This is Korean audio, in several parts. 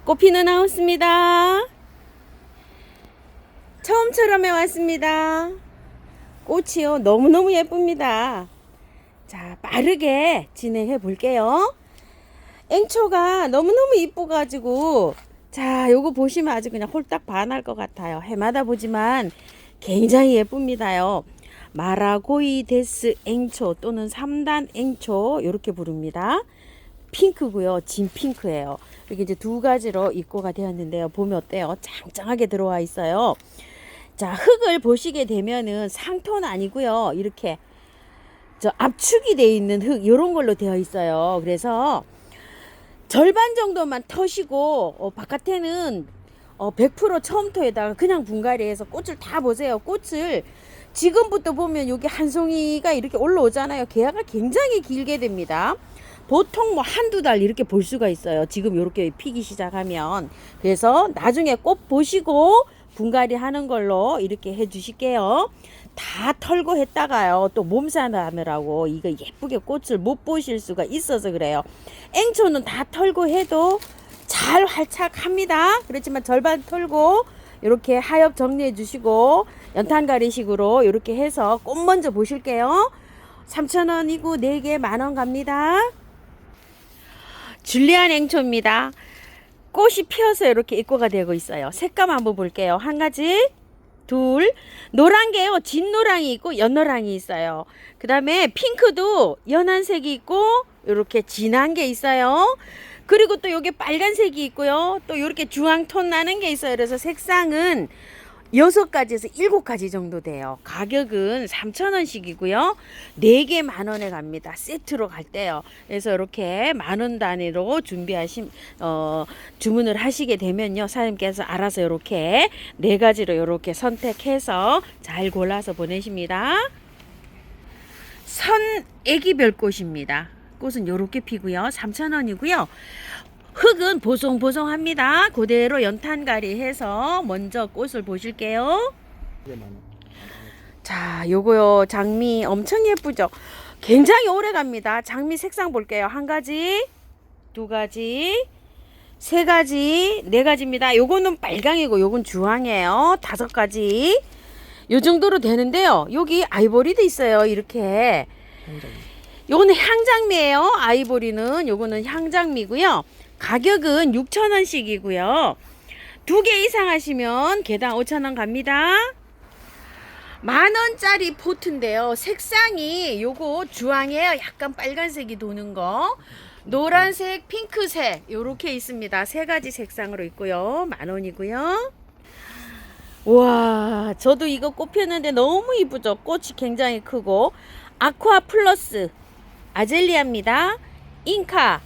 꽃피는 하우스입니다. 처음처럼 해왔습니다. 꽃이요 너무너무 예쁩니다. 자, 빠르게 진행해 볼게요. 앵초가 너무너무 이뻐가지고, 자, 요거 보시면 아주 그냥 홀딱 반할 것 같아요. 해마다 보지만 굉장히 예쁩니다요. 마라고이데스 앵초 또는 3단 앵초 이렇게 부릅니다. 핑크고요. 진 핑크예요. 이렇게 이제 두 가지로 입고가 되었는데요. 보면 어때요? 짱짱하게 들어와 있어요. 자, 흙을 보시게 되면은 상토는 아니고요. 이렇게 저 압축이 되어 있는 흙 이런 걸로 되어 있어요. 그래서 절반 정도만 터시고 바깥에는 100% 처음토에다가 그냥 분갈이해서 꽃을 다 보세요. 꽃을 지금부터 보면 여기 한 송이가 이렇게 올라오잖아요. 개화가 굉장히 길게 됩니다. 보통 뭐 한두 달 이렇게 볼 수가 있어요. 지금 이렇게 피기 시작하면. 그래서 나중에 꽃 보시고 분갈이 하는 걸로 이렇게 해 주실게요. 다 털고 했다가요 또 몸살하느라고 이거 예쁘게 꽃을 못 보실 수가 있어서 그래요. 앵초는 다 털고 해도 잘 활착합니다. 그렇지만 절반 털고 이렇게 하엽 정리해 주시고 연탄가리식으로 이렇게 해서 꽃 먼저 보실게요. 3,000원이고 4개 만원 갑니다. 줄리안 앵초입니다. 꽃이 피어서 이렇게 입고가 되고 있어요. 색감 한번 볼게요. 한 가지, 둘, 노란 게요. 진노랑이 있고 연노랑이 있어요. 그 다음에 핑크도 연한 색이 있고 이렇게 진한 게 있어요. 그리고 또 요게 빨간색이 있고요. 또 이렇게 주황톤 나는 게 있어요. 그래서 색상은 6가지에서 7가지 정도 돼요. 가격은 3,000원씩이고요. 4개 만원에 갑니다. 세트로 갈 때요. 그래서 이렇게 만원 단위로 주문을 하시게 되면요. 사장님께서 알아서 이렇게 4가지로 이렇게 선택해서 잘 골라서 보내십니다. 선 애기별 꽃입니다. 꽃은 이렇게 피고요. 3,000원이고요. 흙은 보송보송합니다. 그대로 연탄가리 해서 먼저 꽃을 보실게요. 자, 요거요. 장미 엄청 예쁘죠? 굉장히 오래 갑니다. 장미 색상 볼게요. 한 가지, 두 가지, 세 가지, 4가지입니다. 요거는 빨강이고 요건 주황이에요. 5가지. 요 정도로 되는데요. 여기 아이보리도 있어요. 이렇게. 요거는 향장미예요. 아이보리는 요거는 향장미고요. 가격은 6,000원씩이고요. 2개 이상 하시면 개당 5,000원 갑니다. 만원짜리 포트인데요. 색상이 요거 주황이에요. 약간 빨간색이 도는 거. 노란색, 핑크색 요렇게 있습니다. 3가지 색상으로 있고요. 만원이고요. 와, 저도 이거 꽃 피었는데 너무 이쁘죠. 꽃이 굉장히 크고. 아쿠아 플러스 아젤리아입니다. 잉카.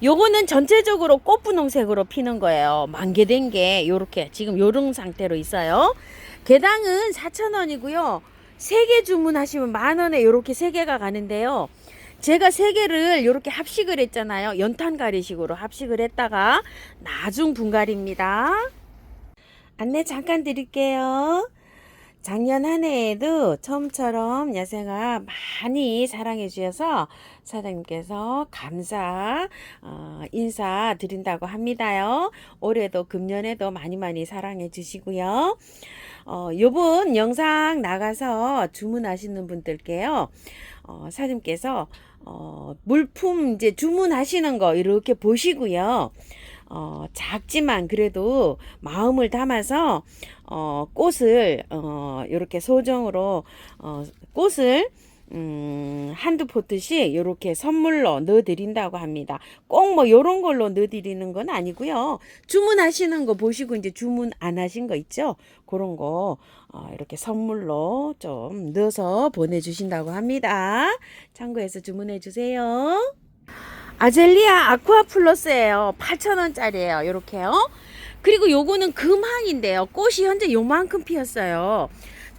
요거는 전체적으로 꽃분홍색으로 피는 거예요. 만개된 게 요렇게 지금 요런 상태로 있어요. 개당은 4,000원이고요. 3개 주문하시면 만원에 요렇게 3개가 가는데요. 제가 3개를 요렇게 합식을 했잖아요. 연탄가리식으로 합식을 했다가 나중 분갈이입니다. 안내 잠깐 드릴게요. 작년 한 해에도 처음처럼 야생화 많이 사랑해 주셔서 사장님께서 감사 인사 드린다고 합니다요. 올해도 금년에도 많이 사랑해 주시고요. 요번 영상 나가서 주문하시는 분들께요. 사장님께서 물품 이제 주문하시는 거 이렇게 보시고요. 작지만 그래도 마음을 담아서 꽃을 이렇게 소정으로 꽃을 한두 포트씩 이렇게 선물로 넣어 드린다고 합니다. 꼭 뭐 요런 걸로 넣어 드리는 건 아니고요. 주문하시는 거 보시고 이제 주문 안 하신 거 있죠? 그런 거 이렇게 선물로 좀 넣어서 보내 주신다고 합니다. 참고해서 주문해 주세요. 아젤리아 아쿠아 플러스예요. 8,000원짜리예요. 요렇게요. 그리고 요거는 금황인데요. 꽃이 현재 요만큼 피었어요.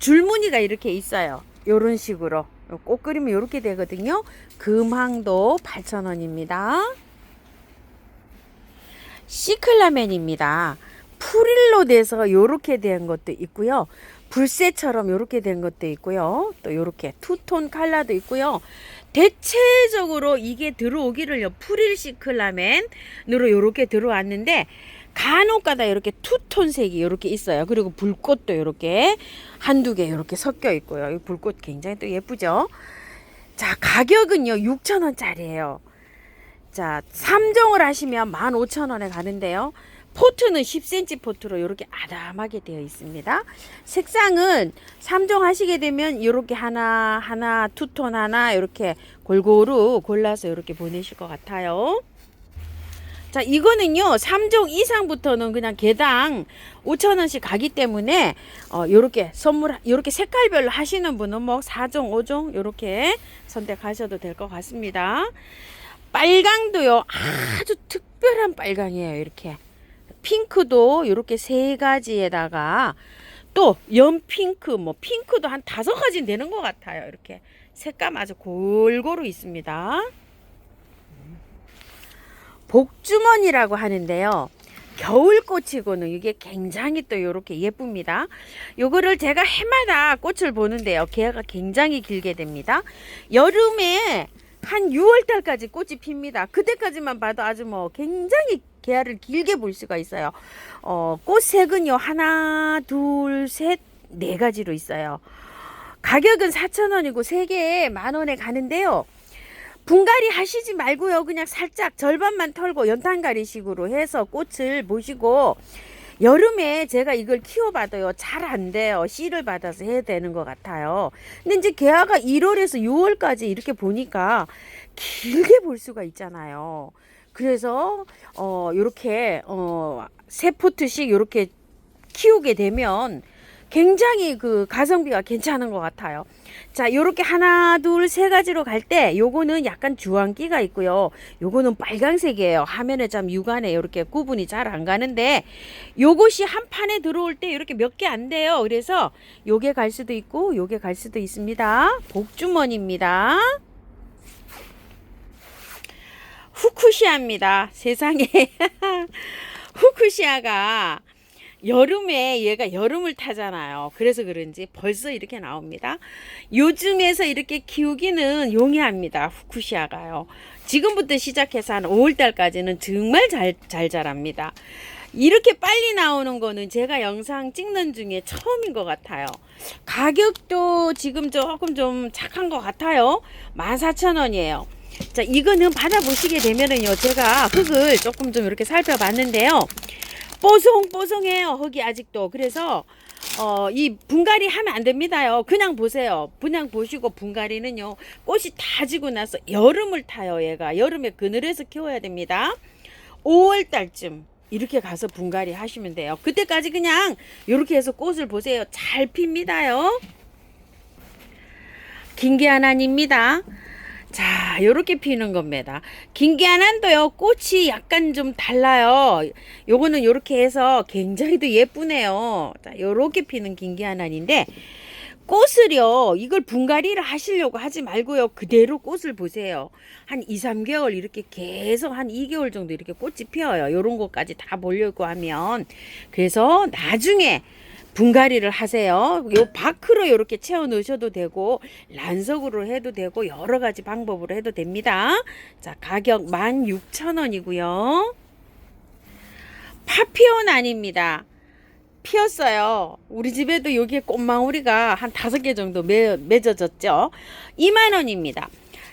줄무늬가 이렇게 있어요. 요런 식으로 꽃 그리면 요렇게 되거든요. 금황도 8,000원입니다. 시클라멘입니다. 프릴로 돼서 요렇게 된 것도 있고요. 불새처럼 요렇게 된 것도 있고요. 또 요렇게 투톤 컬러도 있고요. 대체적으로 이게 들어오기를요, 프릴시클라멘으로 요렇게 들어왔는데, 간혹가다 이렇게 투톤색이 이렇게 있어요. 그리고 불꽃도 이렇게 한두 개 이렇게 섞여 있고요. 이 불꽃 굉장히 또 예쁘죠. 자, 가격은요 6,000원짜리예요. 자, 3종을 하시면 15,000원에 가는데요. 포트는 10cm 포트로 이렇게 아담하게 되어 있습니다. 색상은 3종 하시게 되면 이렇게 하나, 투톤 하나 이렇게 골고루 골라서 이렇게 보내실 것 같아요. 자, 이거는요 3종 이상부터는 그냥 개당 5,000원씩 가기 때문에 요렇게 선물, 요렇게 색깔별로 하시는 분은 뭐 4종 5종 요렇게 선택하셔도 될 것 같습니다. 빨강도요 아주 특별한 빨강이에요. 이렇게 핑크도 이렇게 3가지에다가 또 연핑크, 뭐 핑크도 한 5가지 되는 것 같아요. 이렇게 색감 아주 골고루 있습니다. 복주머니라고 하는데요, 겨울꽃이고는 이게 굉장히 또 이렇게 예쁩니다. 요거를 제가 해마다 꽃을 보는데요, 개화가 굉장히 길게 됩니다. 여름에 한 6월달까지 꽃이 핍니다. 그때까지만 봐도 아주 뭐 굉장히 개화를 길게 볼 수가 있어요. 꽃색은요 하나, 둘, 셋, 4가지로 있어요. 가격은 4,000원이고 3개에 10,000원에 가는데요, 분갈이 하시지 말고요, 그냥 살짝 절반만 털고 연탄가리 식으로 해서 꽃을 보시고, 여름에 제가 이걸 키워봐도요 잘 안 돼요. 씨를 받아서 해야 되는 것 같아요. 근데 이제 개화가 1월에서 6월까지 이렇게 보니까 길게 볼 수가 있잖아요. 그래서 요렇게 세 포트씩 요렇게 키우게 되면 굉장히 그 가성비가 괜찮은 것 같아요. 자, 요렇게 하나, 둘, 3가지로 갈 때 요거는 약간 주황기가 있고요. 요거는 빨강색이에요. 화면에 참 육안에 이렇게 구분이 잘 안 가는데, 요것이 한 판에 들어올 때 이렇게 몇 개 안 돼요. 그래서 요게 갈 수도 있고 요게 갈 수도 있습니다. 복주머니입니다. 후쿠시아입니다. 세상에. 후쿠시아가 여름에 얘가 여름을 타잖아요. 그래서 그런지 벌써 이렇게 나옵니다. 요즘에서 이렇게 키우기는 용이합니다. 후쿠시아가요. 지금부터 시작해서 한 5월달까지는 정말 잘 자랍니다. 이렇게 빨리 나오는 거는 제가 영상 찍는 중에 처음인 것 같아요. 가격도 지금 조금 좀 착한 것 같아요. 14,000원이에요. 자, 이거는 받아보시게 되면은요, 제가 흙을 조금 좀 이렇게 살펴봤는데요, 뽀송뽀송해요. 흙이 아직도. 그래서 이 분갈이 하면 안 됩니다요. 그냥 보세요. 그냥 보시고, 분갈이는요 꽃이 다 지고 나서 여름을 타요. 얘가 여름에 그늘에서 키워야 됩니다. 5월달쯤 이렇게 가서 분갈이 하시면 돼요. 그때까지 그냥 이렇게 해서 꽃을 보세요. 잘 핍니다요. 긴게아난입니다. 자, 요렇게 피는 겁니다. 긴게아난도요 꽃이 약간 좀 달라요. 요거는 요렇게 해서 굉장히 또 예쁘네요. 자, 요렇게 피는 긴게아난인데, 꽃을요 이걸 분갈이를 하시려고 하지 말고요, 그대로 꽃을 보세요. 한 2-3개월 이렇게 계속 한 2개월 정도 이렇게 꽃이 피어요. 요런 것까지 다 보려고 하면. 그래서 나중에 분갈이를 하세요. 요 바크로 이렇게 채워 넣으셔도 되고, 란석으로 해도 되고, 여러 가지 방법으로 해도 됩니다. 자, 가격 16,000원이고요. 파피오난입니다. 피었어요. 우리 집에도 여기에 꽃망울이가 한 5개 정도 맺어졌죠. 20,000원입니다.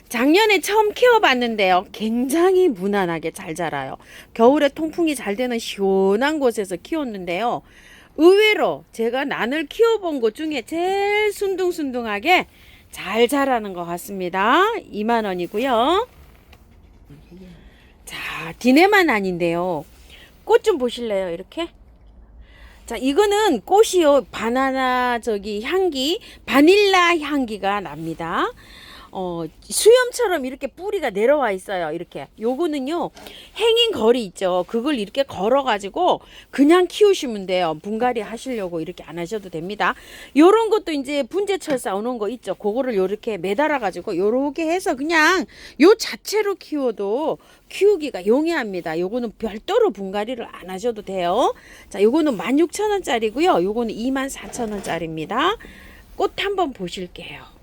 작년에 처음 키워봤는데요, 굉장히 무난하게 잘 자라요. 겨울에 통풍이 잘 되는 시원한 곳에서 키웠는데요, 의외로 제가 난을 키워본 것 중에 제일 순둥순둥하게 잘 자라는 것 같습니다. 20,000원이고요. 자, 디네마난인데요, 꽃 좀 보실래요? 이렇게. 자, 이거는 꽃이요 바나나 향기, 바닐라 향기가 납니다. 수염처럼 이렇게 뿌리가 내려와 있어요. 이렇게. 요거는요 행인 거리 있죠. 그걸 이렇게 걸어 가지고 그냥 키우시면 돼요. 분갈이 하시려고 이렇게 안 하셔도 됩니다. 요런 것도 이제 분재철 싸우는 거 있죠. 그거를 요렇게 매달아 가지고 요렇게 해서 그냥 요 자체로 키워도 키우기가 용이합니다. 요거는 별도로 분갈이를 안 하셔도 돼요. 자, 요거는 16,000원짜리고요. 요거는 24,000원짜리입니다. 꽃 한번 보실게요.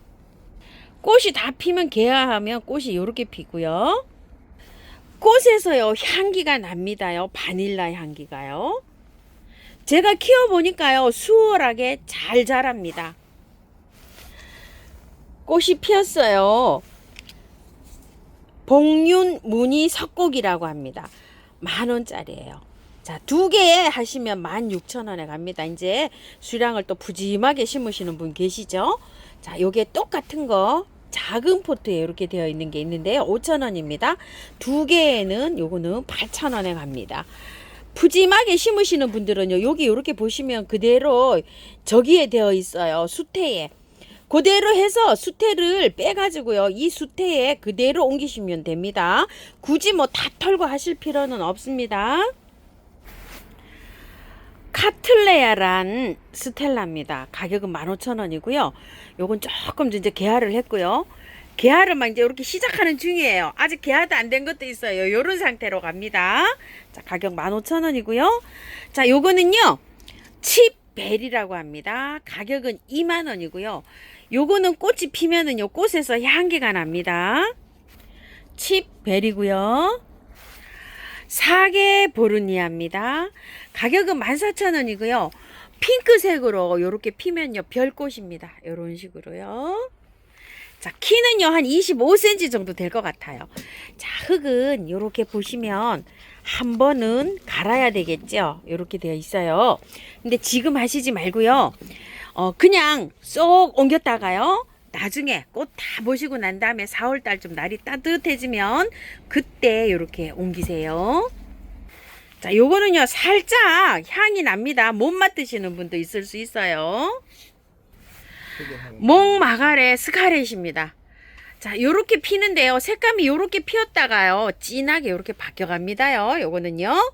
꽃이 다 피면 개화하면 꽃이 이렇게 피고요. 꽃에서요 향기가 납니다요. 바닐라 향기가요. 제가 키워보니까요 수월하게 잘 자랍니다. 꽃이 피었어요. 복륜 무늬 석곡이라고 합니다. 10,000원짜리예요. 자, 2개 하시면 16,000원에 갑니다. 이제 수량을 또 푸짐하게 심으시는 분 계시죠? 자, 요게 똑같은 거 작은 포트에 이렇게 되어 있는 게 있는데요. 5,000원입니다. 2개에는 요거는 8,000원에 갑니다. 푸짐하게 심으시는 분들은요. 여기 이렇게 보시면 그대로 저기에 되어 있어요. 수태에. 그대로 해서 수태를 빼가지고요. 이 수태에 그대로 옮기시면 됩니다. 굳이 뭐 다 털고 하실 필요는 없습니다. 카틀레아란 스텔라입니다. 가격은 15,000원이고요. 요건 조금 이제 개화를 했고요. 개화를 막 이제 이렇게 시작하는 중이에요. 아직 개화도 안 된 것도 있어요. 요런 상태로 갑니다. 자, 가격 15,000원이고요. 자, 요거는요. 칩벨이라고 합니다. 가격은 20,000원이고요. 요거는 꽃이 피면은요. 꽃에서 향기가 납니다. 칩벨이고요. 사계 보르니아입니다. 가격은 14,000원이고요. 핑크색으로 요렇게 피면요. 별꽃입니다. 요런 식으로요. 자, 키는요. 한 25cm 정도 될 것 같아요. 자, 흙은 요렇게 보시면 한 번은 갈아야 되겠죠. 요렇게 되어 있어요. 근데 지금 하시지 말고요. 그냥 쏙 옮겼다가요. 나중에 꽃 다 보시고 난 다음에 4월달 좀 날이 따뜻해지면 그때 요렇게 옮기세요. 자, 요거는요 살짝 향이 납니다. 못 맡으시는 분도 있을 수 있어요. 몽마가레 스카렛입니다. 자, 요렇게 피는데요. 색감이 요렇게 피었다가요. 진하게 요렇게 바뀌어 갑니다요. 요거는요.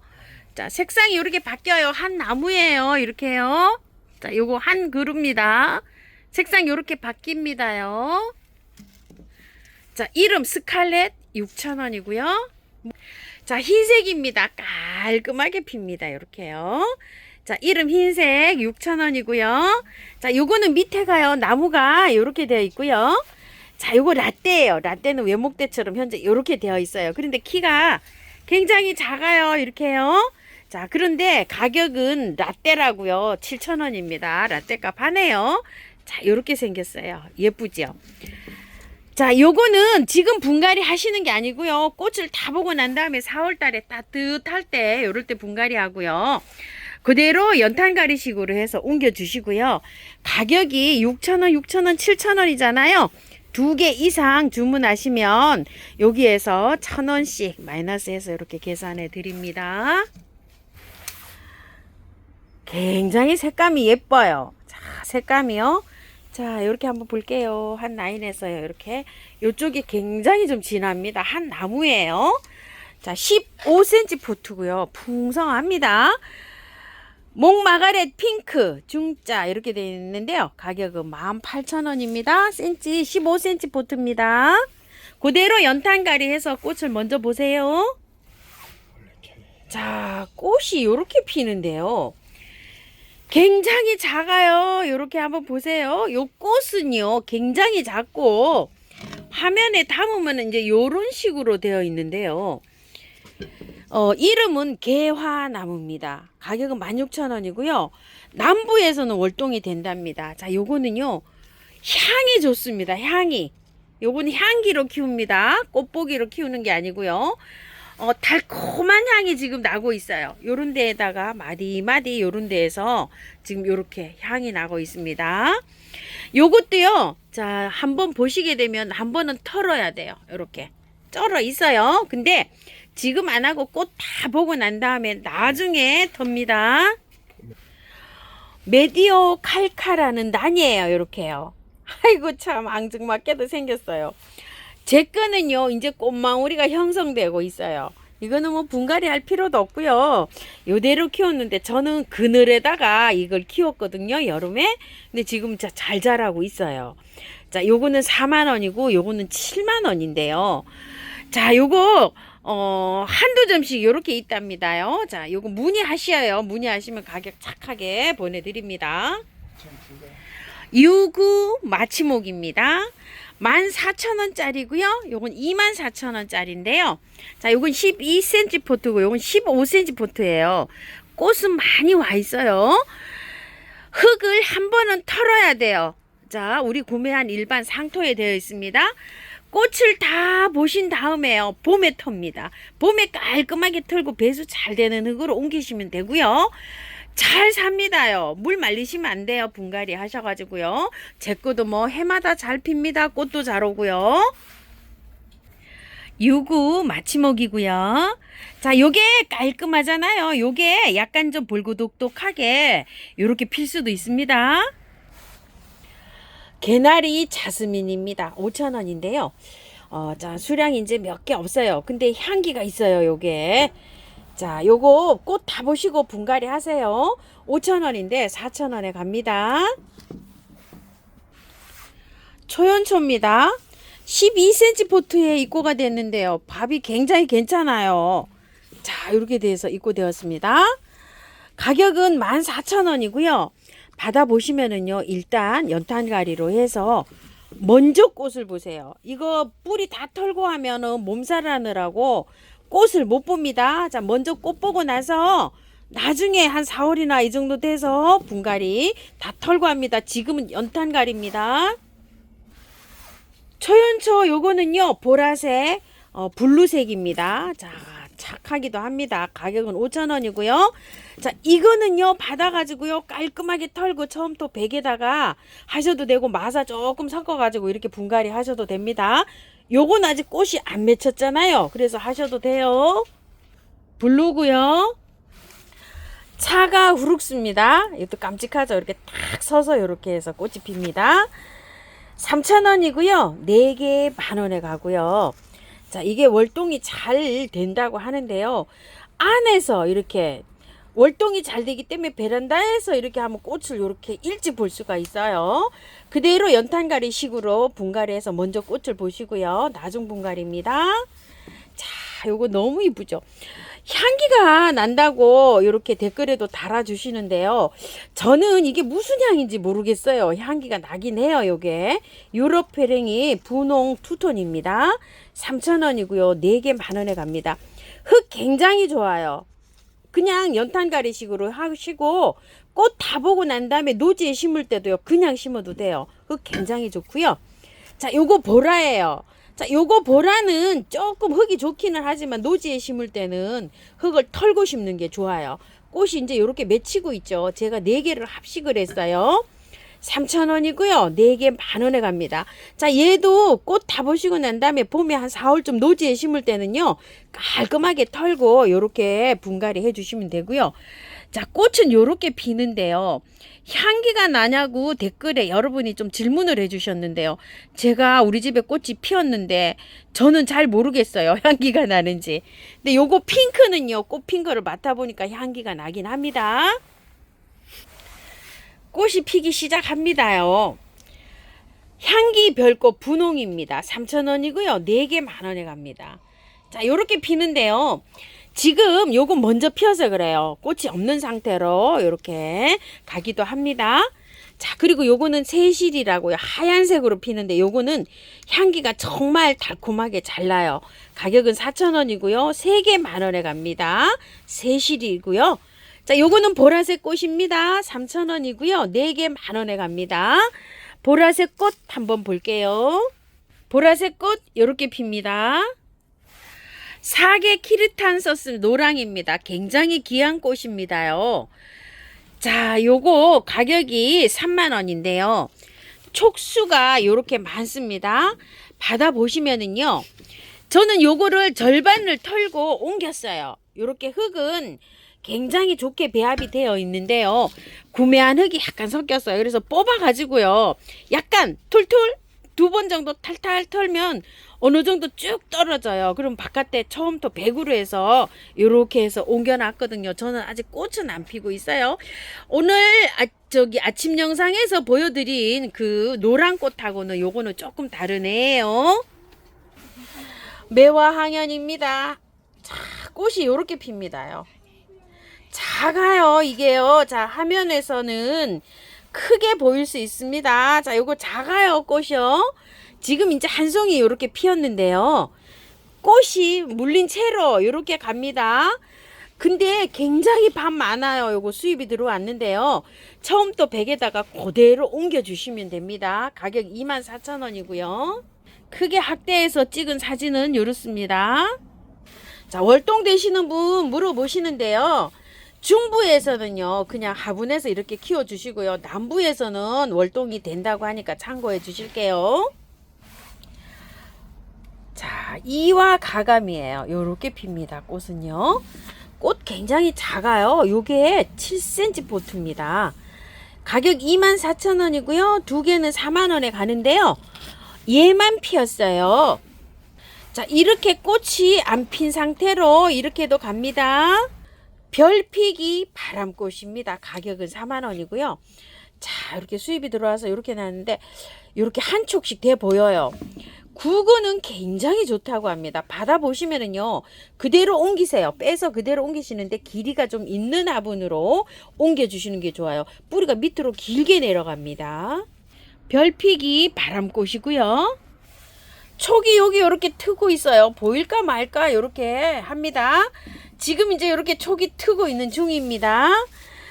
자, 색상이 요렇게 바뀌어요. 한 나무예요. 이렇게요. 자, 요거 한 그루입니다. 색상 요렇게 바뀝니다요. 자, 이름 스칼렛 6,000원이고요. 자, 흰색입니다. 깔끔하게 핍니다. 요렇게요. 자, 이름 흰색 6,000원이고요. 자, 요거는 밑에가요. 나무가 요렇게 되어 있고요. 자, 요거 라떼예요. 라떼는 외목대처럼 현재 요렇게 되어 있어요. 그런데 키가 굉장히 작아요. 이렇게요. 자, 그런데 가격은 라떼라고요. 7,000원입니다. 라떼값 하네요. 자, 요렇게 생겼어요. 예쁘죠? 자, 요거는 지금 분갈이 하시는 게 아니고요. 꽃을 다 보고 난 다음에 4월 달에 따뜻할 때 요럴 때 분갈이 하고요. 그대로 연탄가리식으로 해서 옮겨 주시고요. 가격이 6,000원, 6,000원, 7,000원이잖아요. 2개 이상 주문하시면 여기에서 1,000원씩 마이너스해서 이렇게 계산해 드립니다. 굉장히 색감이 예뻐요. 자, 색감이요. 자, 이렇게 한번 볼게요. 한 라인에서요. 이렇게 이쪽이 굉장히 좀 진합니다. 한 나무예요. 자, 15cm 포트고요. 풍성합니다. 몽마가렛 핑크 중자 이렇게 되어 있는데요. 가격은 18,000원입니다. 센치 15cm 포트입니다. 그대로 연탄가리 해서 꽃을 먼저 보세요. 자, 꽃이 이렇게 피는데요. 굉장히 작아요. 이렇게 한번 보세요. 요 꽃은요 굉장히 작고 화면에 담으면 이제 요런 식으로 되어 있는데요. 이름은 개화나무입니다. 가격은 16,000원이고요. 남부에서는 월동이 된답니다. 자, 요거는요 향이 좋습니다. 향이. 요거는 향기로 키웁니다. 꽃보기로 키우는 게 아니고요. 달콤한 향이 지금 나고 있어요. 요런 데에다가 마디마디 요런 데에서 지금 요렇게 향이 나고 있습니다. 요것도요. 자, 한번 보시게 되면 한 번은 털어야 돼요. 요렇게 쩔어 있어요. 근데 지금 안 하고 꽃 다 보고 난 다음에 나중에 텁니다. 메디오 칼카라는 난이에요. 요렇게요. 아이고 참 앙증맞게도 생겼어요. 제 거는요 이제 꽃망울이가 형성되고 있어요. 이거는 뭐 분갈이 할 필요도 없고요. 요대로 키웠는데 저는 그늘에다가 이걸 키웠거든요. 여름에. 근데 지금 잘 자라고 있어요. 자, 요거는 4만원이고 요거는 7만원인데요. 자, 요거 한두 점씩 요렇게 있답니다요. 자, 요거 문의하셔요. 문의하시면 가격 착하게 보내드립니다. 유구 마치목입니다. 14,000원짜리고요. 요건 24,000원짜리인데요. 자, 요건 12cm 포트고 요건 15cm 포트예요. 꽃은 많이 와 있어요. 흙을 한 번은 털어야 돼요. 자, 우리 구매한 일반 상토에 되어 있습니다. 꽃을 다 보신 다음에요. 봄에 텁니다. 봄에 깔끔하게 털고 배수 잘 되는 흙으로 옮기시면 되고요. 잘 삽니다요. 물 말리시면 안 돼요. 분갈이 하셔가지고요. 제 거도 뭐 해마다 잘 핍니다. 꽃도 잘 오고요. 유구 마취목이고요. 자, 요게 깔끔하잖아요. 요게 약간 좀 볼고독독하게 요렇게 필 수도 있습니다. 개나리 자스민입니다. 5,000원인데요. 자, 수량이 이제 몇 개 없어요. 근데 향기가 있어요, 요게. 자, 요거 꽃 다 보시고 분갈이 하세요. 5,000원인데 4,000원에 갑니다. 초연초입니다. 12cm 포트에 입고가 됐는데요. 밥이 굉장히 괜찮아요. 자, 이렇게 돼서 입고되었습니다. 가격은 14,000원이고요. 받아보시면은요, 일단 연탄가리로 해서 먼저 꽃을 보세요. 이거 뿌리 다 털고 하면은 몸살하느라고 꽃을 못 봅니다. 자, 먼저 꽃 보고 나서 나중에 한 4월이나 이 정도 돼서 분갈이 다 털고 합니다. 지금은 연탄가리입니다. 초연초 요거는요, 보라색, 블루색입니다. 자, 착하기도 합니다. 가격은 5,000원이고요. 자, 이거는요, 받아가지고요, 깔끔하게 털고 처음부터 백에다가 하셔도 되고, 마사 조금 섞어가지고 이렇게 분갈이 하셔도 됩니다. 요건 아직 꽃이 안 맺혔잖아요. 그래서 하셔도 돼요. 블루고요. 차가 후룩스입니다. 이것도 깜찍하죠. 이렇게 딱 서서 이렇게 해서 꽃이 핍니다. 3,000원이고요. 4개 만원에 가고요. 자, 이게 월동이 잘 된다고 하는데요. 안에서 이렇게 월동이 잘 되기 때문에 베란다에서 이렇게 하면 꽃을 이렇게 일찍 볼 수가 있어요. 그대로 연탄가리 식으로 분갈이해서 먼저 꽃을 보시고요. 나중 분갈이입니다. 자, 요거 너무 이쁘죠? 향기가 난다고 이렇게 댓글에도 달아주시는데요. 저는 이게 무슨 향인지 모르겠어요. 향기가 나긴 해요. 요게 유럽 페랭이 분홍 투톤입니다. 3,000원이고요. 4개 만원에 갑니다. 흙 굉장히 좋아요. 그냥 연탄가리식으로 하시고 꽃 다 보고 난 다음에 노지에 심을 때도요. 그냥 심어도 돼요. 흙 굉장히 좋고요. 자, 요거 보라예요. 자, 요거 보라는 조금 흙이 좋기는 하지만 노지에 심을 때는 흙을 털고 심는 게 좋아요. 꽃이 이제 이렇게 맺히고 있죠. 제가 4개를 합식을 했어요. 3,000원이고요. 4개 만원에 갑니다. 자, 얘도 꽃 다 보시고 난 다음에 봄에 한 4월쯤 노지에 심을 때는요. 깔끔하게 털고 이렇게 분갈이 해주시면 되고요. 자, 꽃은 이렇게 피는데요. 향기가 나냐고 댓글에 여러분이 좀 질문을 해주셨는데요. 제가 우리 집에 꽃이 피었는데 저는 잘 모르겠어요. 향기가 나는지. 근데 요거 핑크는요. 꽃 핀 거를 맡아보니까 향기가 나긴 합니다. 꽃이 피기 시작합니다요. 향기 별꽃 분홍입니다. 3,000원이고요. 4개 만원에 갑니다. 자, 요렇게 피는데요. 지금 요건 먼저 피어서 그래요. 꽃이 없는 상태로 이렇게 가기도 합니다. 자, 그리고 요거는 새실이라고요. 하얀색으로 피는데 요거는 향기가 정말 달콤하게 잘 나요. 가격은 4,000원이고요. 3개 만원에 갑니다. 새실이고요. 자, 요거는 보라색 꽃입니다. 3,000원이고요. 4개 만원에 갑니다. 보라색 꽃 한번 볼게요. 보라색 꽃 요렇게 핍니다. 사계 키르탄서스 노랑입니다. 굉장히 귀한 꽃입니다요. 자, 요거 가격이 3만원인데요. 촉수가 요렇게 많습니다. 받아보시면은요. 저는 요거를 절반을 털고 옮겼어요. 요렇게 흙은 굉장히 좋게 배합이 되어 있는데요. 구매한 흙이 약간 섞였어요. 그래서 뽑아가지고요. 약간 툴툴 2번 정도 탈탈 털면 어느 정도 쭉 떨어져요. 그럼 바깥에 처음부터 100으로 해서 이렇게 해서 옮겨놨거든요. 저는 아직 꽃은 안 피고 있어요. 오늘 아침 영상에서 보여드린 그 노란 꽃하고는 요거는 조금 다르네요. 매화항연입니다. 자, 꽃이 이렇게 핍니다요. 작아요, 이게요. 자, 화면에서는 크게 보일 수 있습니다. 자, 요거 작아요, 꽃이요. 지금 이제 한 송이 이렇게 피었는데요. 꽃이 물린 채로 이렇게 갑니다. 근데 굉장히 밥 많아요. 요거 수입이 들어왔는데요. 처음 또 백에다가 그대로 옮겨 주시면 됩니다. 가격 24,000원이고요. 크게 확대해서 찍은 사진은 이렇습니다. 자, 월동 되시는 분 물어보시는데요. 중부에서는요, 그냥 화분에서 이렇게 키워 주시고요. 남부에서는 월동이 된다고 하니까 참고해 주실게요. 자, 이와 가감이에요. 요렇게 핍니다. 꽃은요. 꽃 굉장히 작아요. 요게 7cm 포트입니다. 가격 24,000원이고요. 두 개는 4만원에 가는데요. 얘만 피었어요. 자, 이렇게 꽃이 안 핀 상태로 이렇게도 갑니다. 별피기 바람꽃입니다. 가격은 4만원이고요. 자, 이렇게 수입이 들어와서 이렇게 나는데 이렇게 한 촉씩 돼 보여요. 국어는 굉장히 좋다고 합니다. 받아보시면은요, 그대로 옮기세요. 빼서 그대로 옮기시는데 길이가 좀 있는 화분으로 옮겨주시는 게 좋아요. 뿌리가 밑으로 길게 내려갑니다. 별피기 바람꽃이고요. 촉이 여기 이렇게 트고 있어요. 보일까 말까 이렇게 합니다. 지금 이제 이렇게 촉이 트고 있는 중입니다.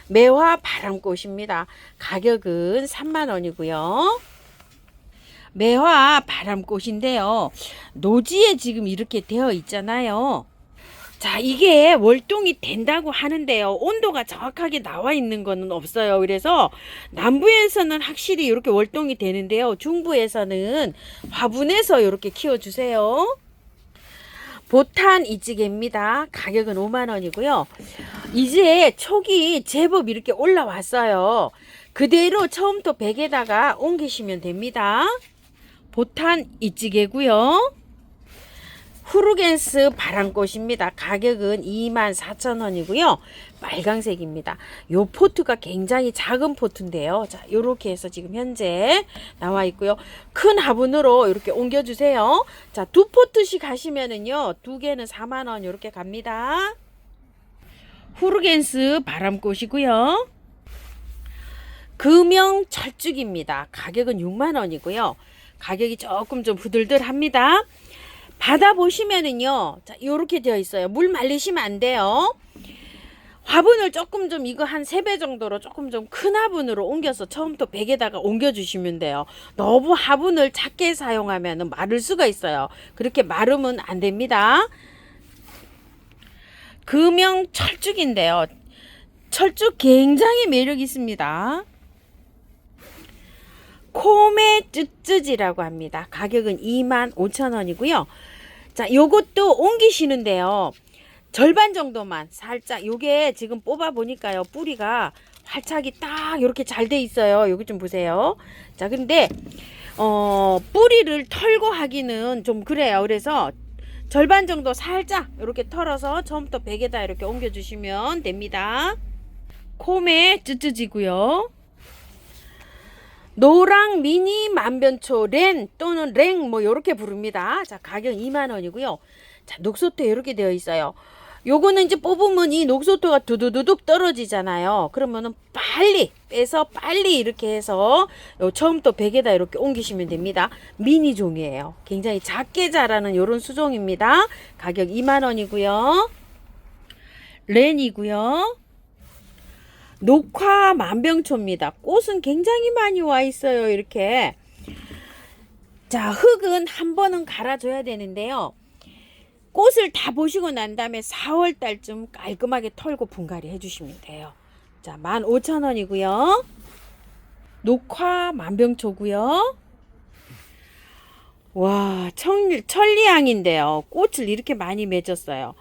매화 바람꽃입니다. 가격은 3만원이고요. 매화 바람꽃인데요. 노지에 지금 이렇게 되어 있잖아요. 자, 이게 월동이 된다고 하는데요. 온도가 정확하게 나와 있는 거는 없어요. 그래서 남부에서는 확실히 이렇게 월동이 되는데요. 중부에서는 화분에서 이렇게 키워주세요. 보탄 이찌개입니다. 가격은 5만원이고요. 이제 촉이 제법 이렇게 올라왔어요. 그대로 처음부터 백에다가 옮기시면 됩니다. 보탄 이찌개고요. 후르겐스 바람꽃입니다. 가격은 24,000원이고요. 빨강색입니다. 요 포트가 굉장히 작은 포트인데요. 자, 요렇게 해서 지금 현재 나와 있고요. 큰 화분으로 이렇게 옮겨 주세요. 자, 두 포트씩 하시면은요. 두 개는 4만원 이렇게 갑니다. 후르겐스 바람꽃이고요. 금영 철쭉입니다. 가격은 6만원이고요. 가격이 조금 좀 부들들합니다. 받아보시면은요, 자, 요렇게 되어 있어요. 물 말리시면 안 돼요. 화분을 조금 좀 이거 한 3배 정도로 조금 좀 큰 화분으로 옮겨서 처음부터 백에다가 옮겨주시면 돼요. 너무 화분을 작게 사용하면 마를 수가 있어요. 그렇게 마르면 안 됩니다. 금영 철쭉인데요. 철쭉 굉장히 매력 있습니다. 코메 쯔쯔지라고 합니다. 가격은 25,000원이고요. 자, 요것도 옮기시는데요. 절반 정도만 살짝, 요게 지금 뽑아 보니까요. 뿌리가 활착이 딱 이렇게 잘 돼 있어요. 여기 좀 보세요. 자, 근데 뿌리를 털고 하기는 좀 그래요. 그래서 절반 정도 살짝 이렇게 털어서 처음부터 백에다 이렇게 옮겨 주시면 됩니다. 코메 쯔쯔지고요. 노랑 미니 만변초 렌 또는 랭 뭐 요렇게 부릅니다. 자, 가격 2만원이고요. 자, 녹소토 이렇게 되어 있어요. 요거는 이제 뽑으면 이 녹소토가 두두두둑 떨어지잖아요. 그러면은 빨리 빼서 빨리 이렇게 해서 요 처음부터 백에다 이렇게 옮기시면 됩니다. 미니 종이에요. 굉장히 작게 자라는 요런 수종입니다. 가격 2만원이고요. 렌이고요. 녹화 만병초입니다. 꽃은 굉장히 많이 와 있어요. 이렇게. 자, 흙은 한 번은 갈아줘야 되는데요. 꽃을 다 보시고 난 다음에 4월 달쯤 깔끔하게 털고 분갈이 해주시면 돼요. 자, 15,000원이고요. 녹화 만병초고요. 와, 천리향인데요. 꽃을 이렇게 많이 맺었어요.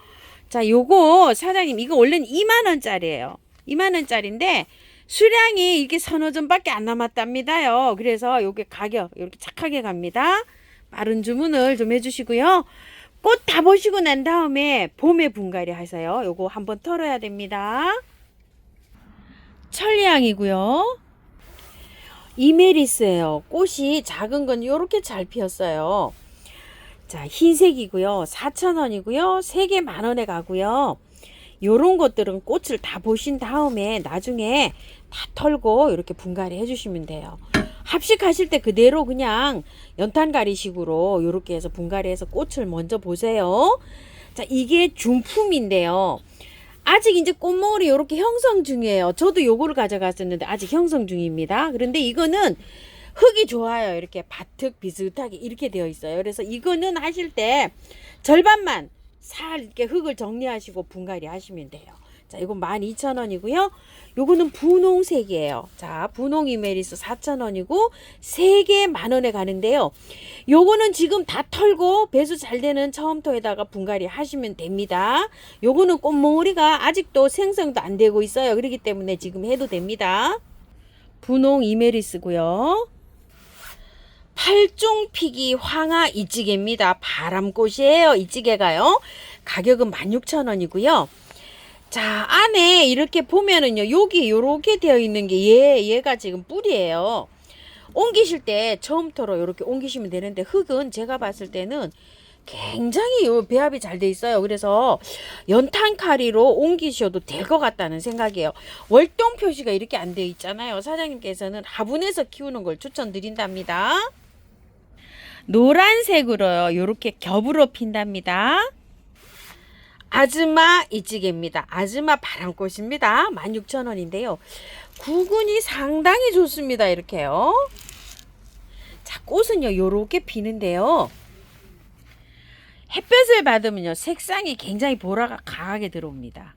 자, 요거 사장님 이거 원래는 2만원짜리예요. 2만원짜리인데 수량이 이게 서너 점밖에 안 남았답니다요. 그래서 요게 가격 이렇게 착하게 갑니다. 빠른 주문을 좀 해주시고요. 꽃 다 보시고 난 다음에 봄에 분갈이 하세요. 요거 한번 털어야 됩니다. 천리향이고요. 이메리스예요. 꽃이 작은 건 요렇게 잘 피었어요. 자, 흰색이고요. 4,000원이고요. 3개 만원에 가고요. 요런 것들은 꽃을 다 보신 다음에 나중에 다 털고 이렇게 분갈이 해주시면 돼요. 합식하실 때 그대로 그냥 연탄가리식으로 요렇게 해서 분갈이해서 꽃을 먼저 보세요. 자, 이게 중품인데요. 아직 이제 꽃모을이 요렇게 형성 중이에요. 저도 요거를 가져갔었는데 아직 형성 중입니다. 그런데 이거는 흙이 좋아요. 이렇게 밭흙 비슷하게 이렇게 되어 있어요. 그래서 이거는 하실 때 절반만 살 이렇게 흙을 정리하시고 분갈이 하시면 돼요. 자, 이건 12,000원이고요. 요거는 분홍색이에요. 자, 분홍 이메리스 4,000원이고 3개 만원에 가는데요. 요거는 지금 다 털고 배수 잘 되는 처음토에다가 분갈이 하시면 됩니다. 요거는 꽃몽우리가 아직도 생성도 안 되고 있어요. 그렇기 때문에 지금 해도 됩니다. 분홍 이메리스고요. 팔종피기 황하 이찌개입니다. 바람꽃이에요. 이찌개가요. 가격은 16,000원이고요. 자, 안에 이렇게 보면은요, 여기 요렇게 되어 있는 게 얘가 지금 뿌리예요. 옮기실 때 처음부터 이렇게 옮기시면 되는데, 흙은 제가 봤을 때는 굉장히 요 배합이 잘 돼 있어요. 그래서 연탄카리로 옮기셔도 될 것 같다는 생각이에요. 월동 표시가 이렇게 안 되어 있잖아요. 사장님께서는 화분에서 키우는 걸 추천드린답니다. 노란색으로요, 요렇게 겹으로 핀답니다. 아즈마 이찌개입니다. 아즈마 바람꽃입니다. 16,000원인데요. 구근이 상당히 좋습니다. 이렇게요. 자, 꽃은요, 요렇게 피는데요. 햇볕을 받으면요, 색상이 굉장히 보라가 강하게 들어옵니다.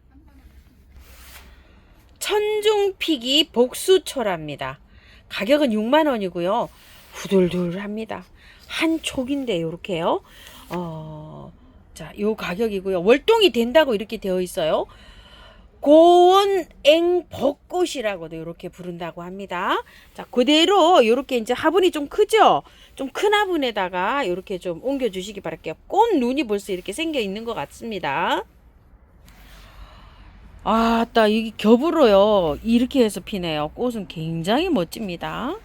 천중피기 복수초랍니다. 가격은 6만원이고요. 후돌돌합니다. 한 촉인데, 요렇게요. 자, 요 가격이고요. 월동이 된다고 이렇게 되어 있어요. 고원앵 벚꽃이라고도 이렇게 부른다고 합니다. 자, 그대로 이렇게 이제 화분이 좀 크죠? 좀 큰 화분에다가 이렇게 좀 옮겨 주시기 바랄게요. 꽃 눈이 벌써 이렇게 생겨 있는 것 같습니다. 아따, 이게 겹으로요, 이렇게 해서 피네요. 꽃은 굉장히 멋집니다.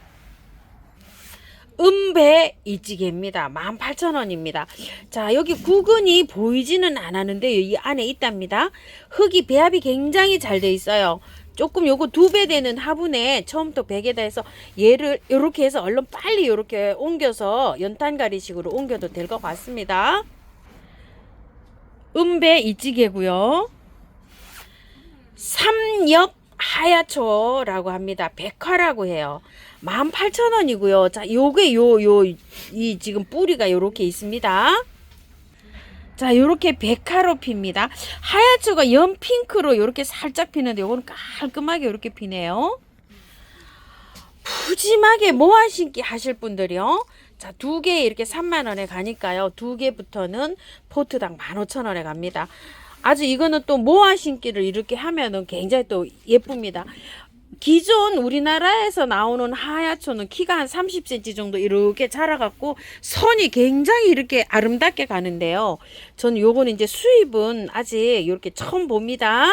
은배 이찌개입니다. 18,000원입니다. 자, 여기 구근이 보이지는 않았는데 이 안에 있답니다. 흙이 배합이 굉장히 잘 돼 있어요. 조금 요거 2배 되는 화분에 처음부터 100에다 해서 얘를 이렇게 해서 얼른 빨리 이렇게 옮겨서 연탄가리식으로 옮겨도 될 것 같습니다. 은배 이찌개고요. 삼엽 하야초라고 합니다. 백화라고 해요. 18,000원이고요. 자, 요게 이 지금 뿌리가 요렇게 있습니다. 자, 요렇게 백화로 핍니다. 하야초가 연핑크로 요렇게 살짝 피는데 요거는 깔끔하게 요렇게 피네요. 푸짐하게 모아 심기 하실 분들이요. 자, 2개 이렇게 3만원에 가니까요. 2개부터는 포트당 15,000원에 갑니다. 아주 이거는 또 모아 심기를 이렇게 하면은 굉장히 또 예쁩니다. 기존 우리나라에서 나오는 하야초는 키가 한 30cm 정도 이렇게 자라갖고 선이 굉장히 이렇게 아름답게 가는데요. 저는 요거는 이제 수입은 아직 이렇게 처음 봅니다.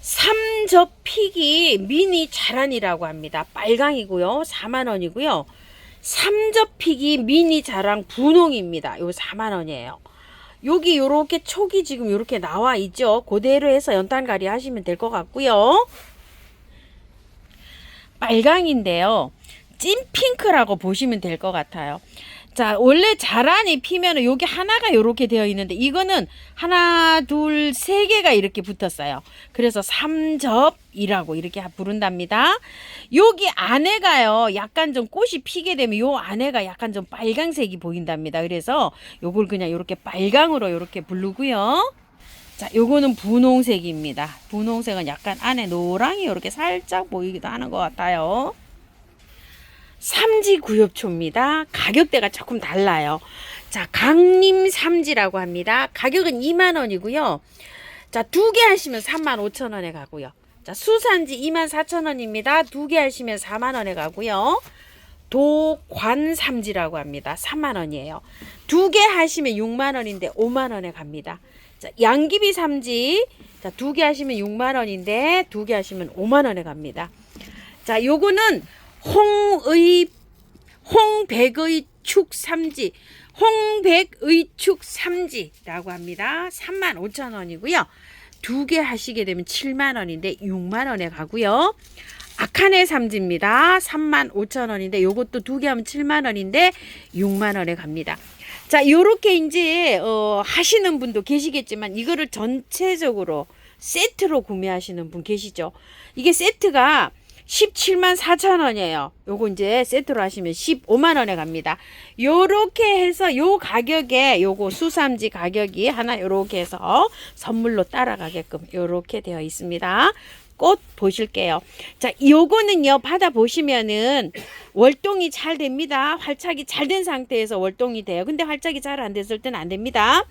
삼접피기 미니 자란이라고 합니다. 빨강이고요. 4만원이고요. 삼접피기 미니 자랑 분홍입니다. 요 4만원이에요. 여기 요렇게 촉이 지금 요렇게 나와 있죠. 그대로 해서 연탄가리 하시면 될 것 같고요. 빨강인데요. 찐핑크라고 보시면 될 것 같아요. 자, 원래 자란이 피면은 여기 하나가 요렇게 되어 있는데 이거는 하나, 둘, 세 개가 이렇게 붙었어요. 그래서 삼접이라고 이렇게 부른답니다. 여기 안에가요, 약간 좀 꽃이 피게 되면 요 안에가 약간 좀 빨강색이 보인답니다. 그래서 요걸 그냥 요렇게 빨강으로 요렇게 부르고요. 자, 요거는 분홍색입니다. 분홍색은 약간 안에 노랑이 요렇게 살짝 보이기도 하는 것 같아요. 삼지구엽초입니다. 가격대가 조금 달라요. 자, 강림 삼지라고 합니다. 가격은 2만원이고요. 자, 2개 하시면 35,000원에 가고요. 자, 수산지 24,000원입니다. 2개 하시면 4만원에 가고요. 도관삼지라고 합니다. 3만원이에요. 2개 하시면 6만원인데 5만원에 갑니다. 자, 양귀비 삼지. 자, 2개 하시면 6만원인데 2개 하시면 5만원에 갑니다. 자, 요거는 홍백의 축 삼지, 홍백의 축 삼지라고 합니다. 35,000원이고요. 2개 하시게 되면 7만원인데 6만원에 가고요. 아카네 삼지입니다. 35,000원인데 요것도 두 개 하면 7만원인데 6만원에 갑니다. 자, 요렇게 이제 하시는 분도 계시겠지만 이거를 전체적으로 세트로 구매하시는 분 계시죠. 이게 세트가 17만 4천원이에요. 요거 이제 세트로 하시면 15만원에 갑니다. 요렇게 해서 요 가격에 요거 수삼지 가격이 하나 요렇게 해서 선물로 따라가게끔 요렇게 되어 있습니다. 꽃 보실게요. 자, 요거는요 받아 보시면은 월동이 잘 됩니다. 활착이 잘 된 상태에서 월동이 돼요. 근데 활착이 잘 안 됐을 때는 안 됩니다.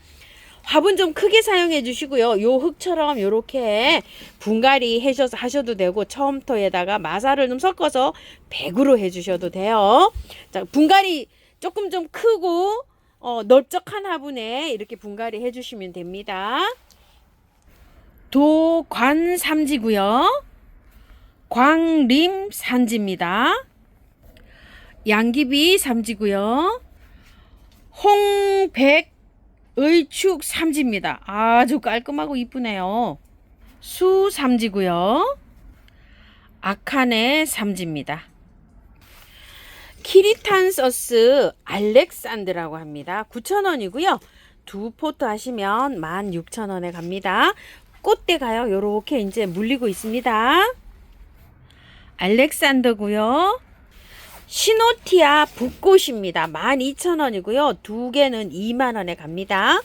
화분 좀 크게 사용해 주시고요. 요 흙처럼 요렇게 분갈이 하셔도 되고 처음토에다가 마사를 좀 섞어서 100으로 해 주셔도 돼요. 자, 분갈이 조금 좀 크고 넓적한 화분에 이렇게 분갈이 해 주시면 됩니다. 도관삼지고요. 광림 산지입니다. 양귀비 삼지고요. 홍백 의축 삼지입니다. 아주 깔끔하고 이쁘네요. 수 삼지고요. 아카네 삼지입니다. 키리탄서스 알렉산드라고 합니다. 9,000원이고요. 두 포트 하시면 16,000원에 갑니다. 꽃대가요. 요렇게 이제 물리고 있습니다. 알렉산더고요. 시노티아 붓꽃입니다. 12,000원이고요. 두 개는 2만원에 갑니다.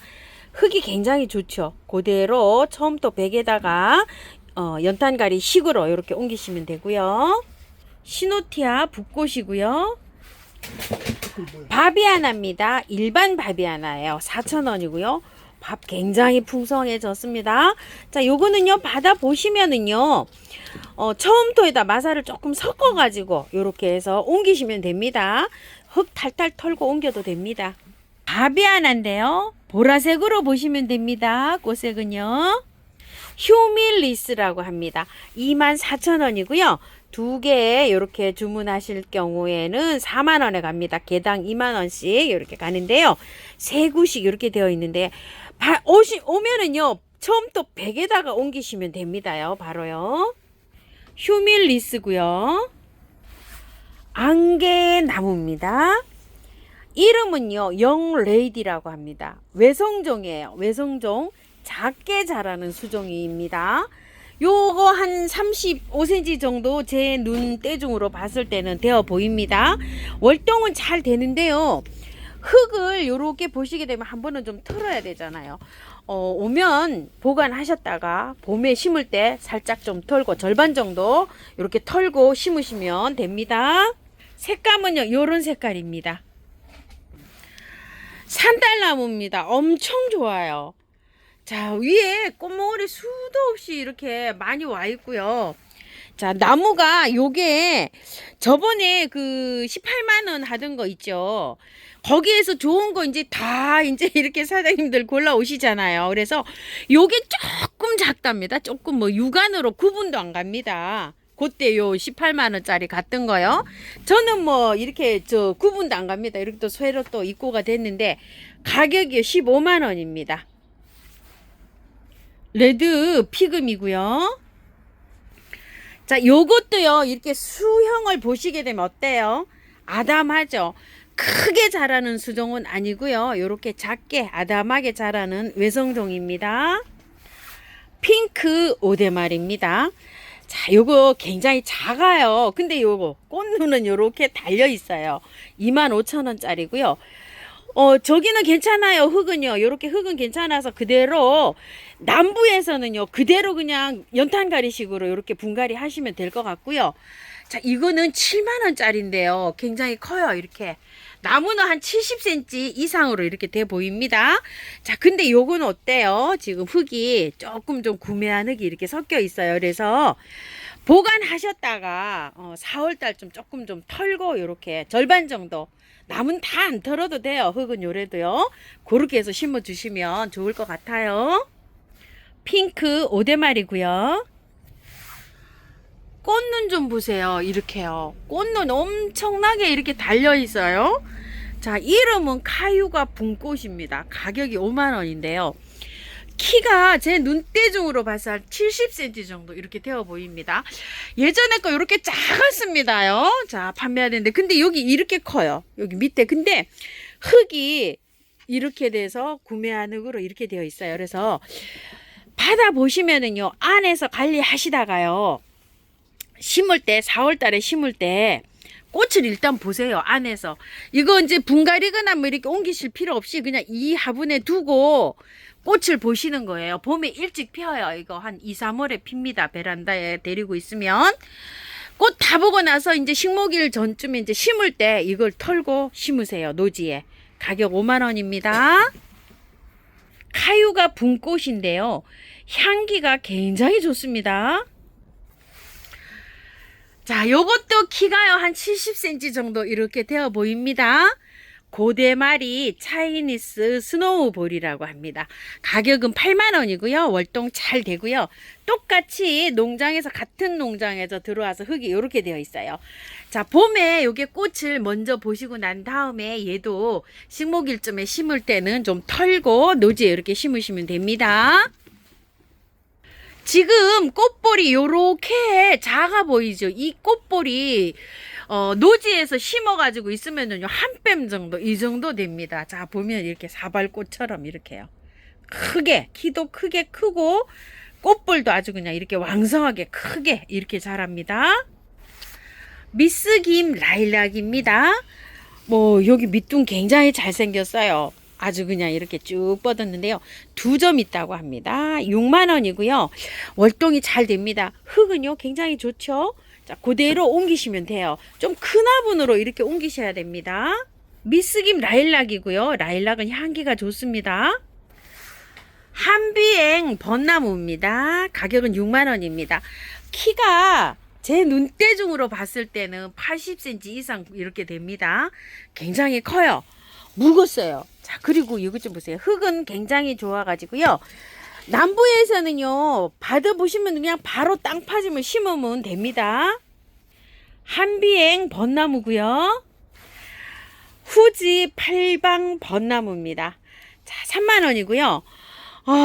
흙이 굉장히 좋죠. 그대로 처음부터 백에다가 연탄가리 식으로 이렇게 옮기시면 되고요. 시노티아 붓꽃이고요. 바비아나입니다. 일반 바비아나예요. 4,000원이고요. 밥 굉장히 풍성해졌습니다. 자, 요거는요 받아 보시면은요 처음토에다 마사를 조금 섞어 가지고 요렇게 해서 옮기시면 됩니다. 흙 탈탈 털고 옮겨도 됩니다. 바비아나인데요 보라색으로 보시면 됩니다. 꽃색은요 휴밀리스라고 합니다. 24,000원이고요. 두 개 이렇게 주문하실 경우에는 4만원에 갑니다. 개당 2만원씩 이렇게 가는데요. 세 구씩 이렇게 되어 있는데 오면은요 처음부터 100에다가 옮기시면 됩니다요. 바로요. 휴밀리스고요. 안개나무입니다. 이름은요 영레이디라고 합니다. 외성종이에요. 외성종 작게 자라는 수종입니다. 요거 한 35cm 정도 제 눈대중으로 봤을 때는 되어 보입니다. 월동은 잘 되는데요. 흙을 요렇게 보시게 되면 한 번은 좀 털어야 되잖아요. 오면 보관하셨다가 봄에 심을 때 살짝 좀 털고 절반 정도 이렇게 털고 심으시면 됩니다. 색감은요 요런 색깔입니다. 산딸나무입니다. 엄청 좋아요. 자, 위에 꽃몽울이 수도 없이 이렇게 많이 와 있고요. 자, 나무가 요게 저번에 그 18만원 하던 거 있죠. 거기에서 좋은 거 이제 다 이제 이렇게 사장님들 골라 오시잖아요. 그래서 요게 조금 작답니다. 조금 뭐 육안으로 구분도 안 갑니다. 그때 요 18만원짜리 갔던 거요. 저는 뭐 이렇게 구분도 안 갑니다. 이렇게 또 새로 또 입고가 됐는데 가격이 15만원입니다. 레드 피금이고요. 자, 요것도요 이렇게 수형을 보시게 되면 어때요? 아담하죠. 크게 자라는 수종은 아니고요. 요렇게 작게 아담하게 자라는 외성종입니다. 핑크 오데말입니다. 자, 요거 굉장히 작아요. 근데 요거 꽃눈은 요렇게 달려 있어요. 25,000원짜리고요. 저기는 괜찮아요. 흙은요. 요렇게 흙은 괜찮아서 그대로 남부에서는요. 그대로 그냥 연탄가리식으로 이렇게 분갈이 하시면 될 것 같고요. 자, 이거는 7만원짜리인데요. 굉장히 커요. 이렇게. 나무는 한 70cm 이상으로 이렇게 돼 보입니다. 자, 근데 요거는 어때요? 지금 흙이 조금 좀 구매한 흙이 이렇게 섞여 있어요. 그래서 보관하셨다가 4월달 조금 좀 털고 이렇게 절반 정도 남은 다 안 털어도 돼요. 흙은 요래도요. 그렇게 해서 심어 주시면 좋을 것 같아요. 핑크 오데말이고요. 꽃눈 좀 보세요. 이렇게요. 꽃눈 엄청나게 이렇게 달려 있어요. 자, 이름은 카유가 붕꽃입니다. 가격이 5만원인데요. 키가 제 눈대중으로 봐서 한 70cm 정도 이렇게 되어 보입니다. 예전에 거 이렇게 작았습니다요. 자, 판매하는데 근데 여기 이렇게 커요. 여기 밑에. 근데 흙이 이렇게 돼서 구매한 흙으로 이렇게 되어 있어요. 그래서 받아 보시면은요, 안에서 관리하시다가요, 심을 때 4월 달에 심을 때 꽃을 일단 보세요. 안에서 이거 이제 분갈이거나 뭐 이렇게 옮기실 필요 없이 그냥 이 화분에 두고 꽃을 보시는 거예요. 봄에 일찍 피어요. 이거 한 2, 3월에 핍니다. 베란다에 데리고 있으면. 꽃 다 보고 나서 이제 식목일 전쯤에 이제 심을 때 이걸 털고 심으세요. 노지에. 가격 5만 원입니다. 카유가 분꽃인데요. 향기가 굉장히 좋습니다. 자, 요것도 키가요, 한 70cm 정도 이렇게 되어 보입니다. 고대마리 차이니스 스노우볼이라고 합니다. 가격은 8만 원이고요. 월동 잘 되고요. 똑같이 농장에서, 같은 농장에서 들어와서 흙이 이렇게 되어 있어요. 자, 봄에 요게 꽃을 먼저 보시고 난 다음에 얘도 식목일쯤에 심을 때는 좀 털고 노지에 이렇게 심으시면 됩니다. 지금 꽃볼이 요렇게 작아 보이죠? 이 꽃볼이 노지에서 심어가지고 있으면은요, 한 뺨 정도, 이 정도 됩니다. 자, 보면 이렇게 사발꽃처럼 이렇게요. 크게, 키도 크게 크고, 꽃볼도 아주 그냥 이렇게 왕성하게 크게 이렇게 자랍니다. 미스김 라일락입니다. 뭐, 여기 밑둥 굉장히 잘생겼어요. 아주 그냥 이렇게 쭉 뻗었는데요. 2점 있다고 합니다. 6만 원이고요. 월동이 잘 됩니다. 흙은요, 굉장히 좋죠. 자, 그대로 옮기시면 돼요. 좀 큰 화분으로 이렇게 옮기셔야 됩니다. 미스김 라일락이고요. 라일락은 향기가 좋습니다. 한비행 벚나무입니다. 가격은 6만 원입니다. 키가 제 눈대중으로 봤을 때는 80cm 이상 이렇게 됩니다. 굉장히 커요. 묵었어요. 자, 그리고 이것 좀 보세요. 흙은 굉장히 좋아가지고요. 남부에서는요, 받아보시면 그냥 바로 땅 파지면 심으면 됩니다. 한비행 벚나무고요. 후지 팔방 벚나무입니다. 자, 3만 원이고요.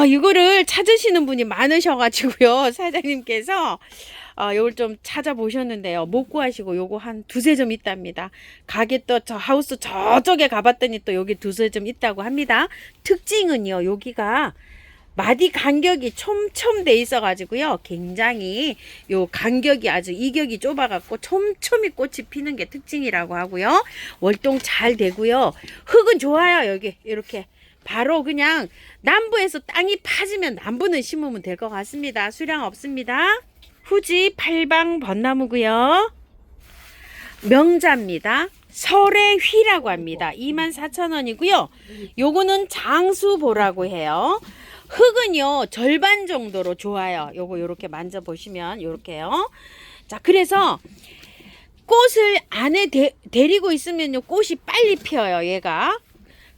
이거를 찾으시는 분이 많으셔가지고요. 사장님께서 요걸 좀 찾아보셨는데요. 못 구하시고 요거 한 2-3점 있답니다. 가게 또 저 하우스 저쪽에 가봤더니 또 여기 2-3점 있다고 합니다. 특징은요, 여기가 마디 간격이 촘촘돼 있어가지고요. 굉장히 요 간격이 아주 이격이 좁아갖고 촘촘히 꽃이 피는 게 특징이라고 하고요. 월동 잘 되고요. 흙은 좋아요. 여기 이렇게. 바로 그냥 남부에서 땅이 파지면 남부는 심으면 될 것 같습니다. 수량 없습니다. 후지 팔방 벚나무고요. 명자입니다. 설의휘라고 합니다. 24,000원이고요. 요거는 장수보라고 해요. 흙은요, 절반 정도로 좋아요. 요거 요렇게 만져보시면 요렇게요. 자, 그래서 꽃을 안에 데리고 있으면요, 꽃이 빨리 피어요, 얘가.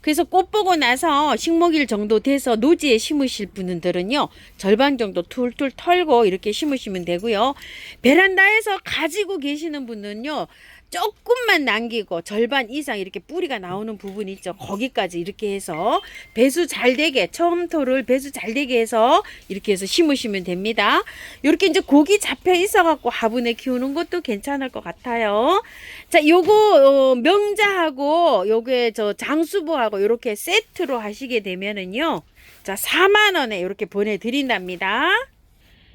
그래서 꽃 보고 나서 식목일 정도 돼서 노지에 심으실 분들은요, 절반 정도 툴툴 털고 이렇게 심으시면 되고요. 베란다에서 가지고 계시는 분은요, 조금만 남기고 절반 이상 이렇게 뿌리가 나오는 부분 있죠. 거기까지 이렇게 해서 배수 잘 되게, 처음토를 배수 잘 되게 해서 이렇게 해서 심으시면 됩니다. 이렇게 이제 고기 잡혀 있어 갖고 화분에 키우는 것도 괜찮을 것 같아요. 자, 요거 명자하고 요게 저 장수보하고 이렇게 세트로 하시게 되면은요, 자, 4만 원에 이렇게 보내드린답니다.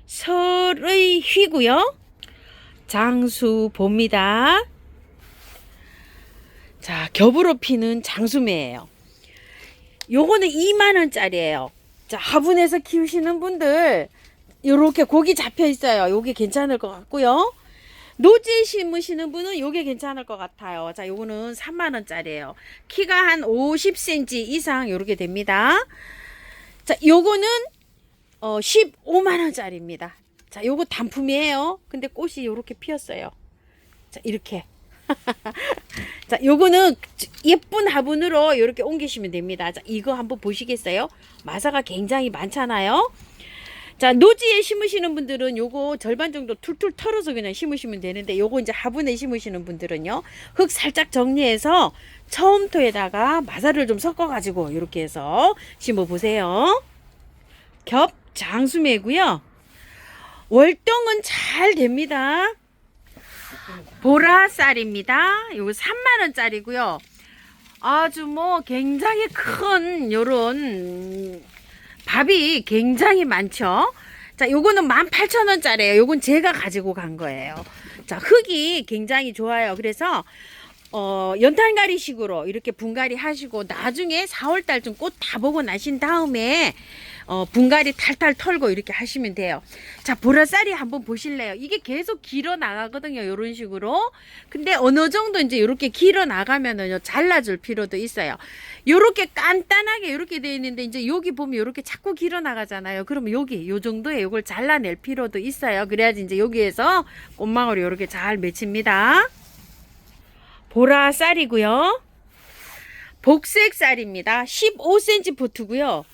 설의 휘고요. 장수보입니다. 자, 겹으로 피는 장수매예요. 요거는 2만 원짜리예요. 자, 화분에서 키우시는 분들 요렇게 고기 잡혀 있어요. 요게 괜찮을 것 같고요. 노지에 심으시는 분은 요게 괜찮을 것 같아요. 자, 요거는 3만 원짜리예요. 키가 한 50cm 이상 요렇게 됩니다. 자, 요거는 15만 원짜리입니다. 자, 요거 단품이에요. 근데 꽃이 요렇게 피었어요. 자, 이렇게. 자, 요거는 예쁜 화분으로 이렇게 옮기시면 됩니다. 자, 이거 한번 보시겠어요? 마사가 굉장히 많잖아요. 자, 노지에 심으시는 분들은 요거 절반 정도 툴툴 털어서 그냥 심으시면 되는데, 요거 이제 화분에 심으시는 분들은요, 흙 살짝 정리해서 처음토에다가 마사를 좀 섞어 가지고 이렇게 해서 심어 보세요. 겹 장수매고요. 월동은 잘 됩니다. 보라쌀입니다. 요거 3만원짜리고요. 아주 뭐 굉장히 큰 요런 밥이 굉장히 많죠. 자, 요거는 18,000원짜리예요. 요건 제가 가지고 간 거예요. 자, 흙이 굉장히 좋아요. 그래서 연탄가리식으로 이렇게 분갈이 하시고 나중에 4월달쯤 꽃 다 보고 나신 다음에 분갈이 탈탈 털고 이렇게 하시면 돼요. 자, 보라쌀이 한번 보실래요? 이게 계속 길어 나가거든요. 이런 식으로. 근데 어느 정도 이제 이렇게 길어 나가면은요, 잘라줄 필요도 있어요. 요렇게 간단하게 이렇게 되어 있는데, 이제 여기 보면 이렇게 자꾸 길어 나가잖아요. 그러면 여기, 요 정도에 요걸 잘라낼 필요도 있어요. 그래야지 이제 여기에서 꽃망울이 이렇게 잘 맺힙니다. 보라쌀이고요. 복색쌀입니다. 15cm 포트고요.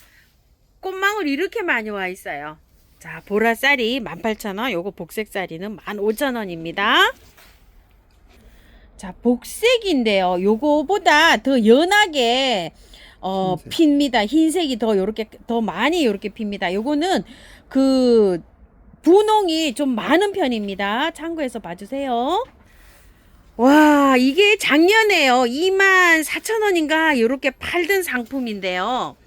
꽃망울 이렇게 많이 와 있어요. 자, 보라쌀이 18,000원, 요거 복색쌀이는 15,000원입니다. 자, 복색인데요. 요거보다 더 연하게 핍니다. 흰색이 더 요렇게 더 많이 요렇게 핍니다. 요거는 그 분홍이 좀 많은 편입니다. 참고해서 봐주세요. 와, 이게 작년에요. 24,000원인가 요렇게 팔던 상품인데요.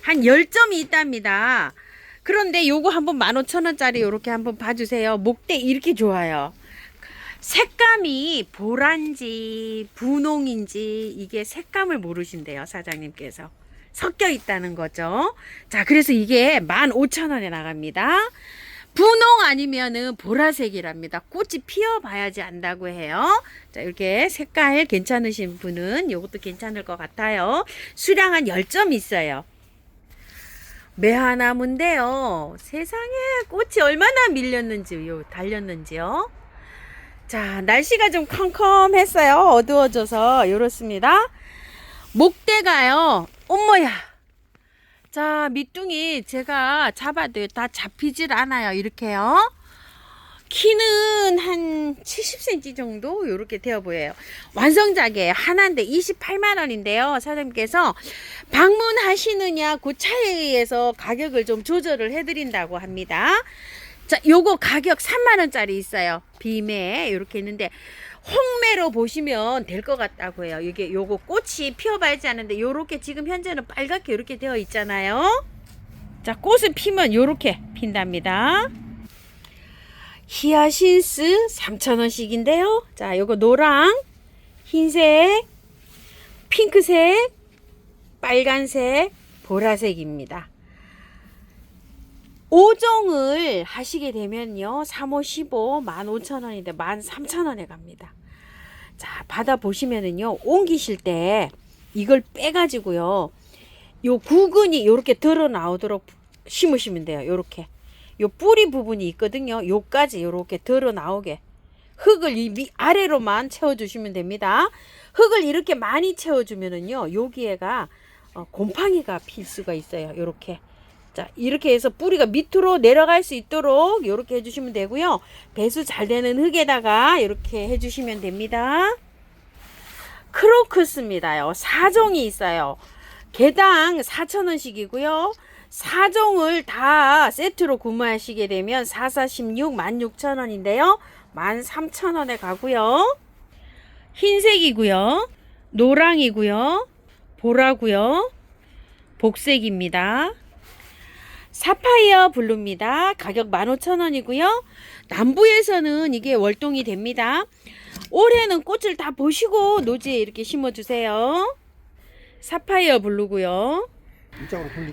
한 10점이 있답니다. 그런데 요거 한번 15,000원짜리 요렇게 한번 봐주세요. 목대 이렇게 좋아요. 색감이 보란지 분홍인지 이게 색감을 모르신대요. 사장님께서. 섞여 있다는 거죠. 자, 그래서 이게 15,000원에 나갑니다. 분홍 아니면은 보라색이랍니다. 꽃이 피어봐야지 안다고 해요. 자, 이렇게 색깔 괜찮으신 분은 이것도 괜찮을 것 같아요. 수량 한 10점 있어요. 매화나무인데요. 세상에 꽃이 얼마나 밀렸는지요, 달렸는지요. 자, 날씨가 좀 컴컴했어요. 어두워져서 이렇습니다. 목대가요. 엄마야. 자, 밑둥이 제가 잡아도 다 잡히질 않아요. 이렇게요. 키는 한 70cm 정도 이렇게 되어 보여요. 완성작이에요. 하나인데 28만원인데요. 사장님께서 방문하시느냐 그 차에 의해서 가격을 좀 조절을 해드린다고 합니다. 자, 요거 가격 3만원짜리 있어요. 비매 이렇게 있는데 홍매로 보시면 될 것 같다고 해요. 이게 요거 꽃이 피어봐야지 않는데 요렇게 지금 현재는 빨갛게 이렇게 되어 있잖아요. 자, 꽃을 피면 요렇게 핀답니다. 히아신스 3,000원씩인데요. 자, 요거 노랑, 흰색, 핑크색, 빨간색, 보라색입니다. 5종을 하시게 되면요. 3호 15 15,000원인데 13,000원에 갑니다. 자, 받아보시면은요. 옮기실 때 이걸 빼가지고요. 요 구근이 이렇게 드러 나오도록 심으시면 돼요. 요렇게. 요 뿌리 부분이 있거든요. 요까지 요렇게 드러 나오게. 흙을 이 아래로만 채워주시면 됩니다. 흙을 이렇게 많이 채워주면은요. 여기에가 곰팡이가 필 수가 있어요. 요렇게. 자, 이렇게 해서 뿌리가 밑으로 내려갈 수 있도록 이렇게 해주시면 되고요. 배수 잘 되는 흙에다가 이렇게 해주시면 됩니다. 크로커스입니다요. 4종이 있어요. 개당 4,000원씩이고요. 4종을 다 세트로 구매하시게 되면 4, 4, 16, 16,000원인데요. 13,000원에 가고요. 흰색이고요. 노랑이고요. 보라고요. 복색입니다. 사파이어 블루입니다. 가격 15,000원이고요. 남부에서는 이게 월동이 됩니다. 올해는 꽃을 다 보시고 노지에 이렇게 심어주세요. 사파이어 블루고요.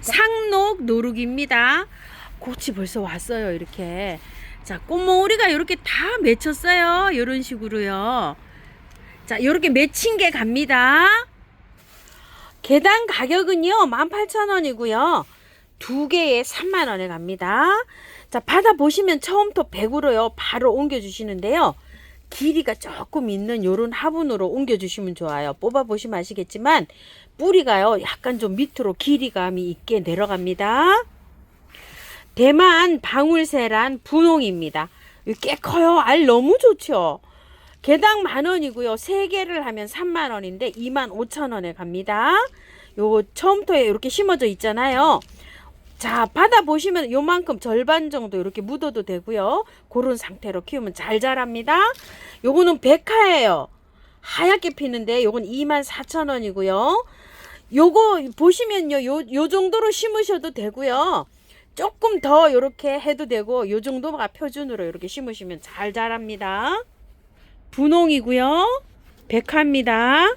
상록 노룩입니다. 꽃이 벌써 왔어요. 이렇게. 자, 꽃몽우리가 이렇게 다 맺혔어요. 이런 식으로요. 자, 이렇게 맺힌 게 갑니다. 개당 가격은요 18,000원이고요. 두 개에 3만원에 갑니다. 자, 받아보시면 처음부터 100으로요 바로 옮겨주시는데요. 길이가 조금 있는 요런 화분으로 옮겨주시면 좋아요. 뽑아보시면 아시겠지만 뿌리가요 약간 좀 밑으로 길이감이 있게 내려갑니다. 대만 방울새란 분홍입니다. 꽤 커요. 알 너무 좋죠. 개당 10,000원이고요. 3개를 하면 35,000원인데 25,000원에 갑니다. 요거 처음부터 이렇게 심어져 있잖아요. 자, 받아보시면 요만큼 절반 정도 이렇게 묻어도 되고요. 그런 상태로 키우면 잘 자랍니다. 요거는 백화예요. 하얗게 피는데 요건 24,000원이고요. 요거 보시면요. 요 정도로 심으셔도 되고요. 조금 더 이렇게 해도 되고 요 정도가 표준으로 이렇게 심으시면 잘 자랍니다. 분홍이고요. 백화입니다.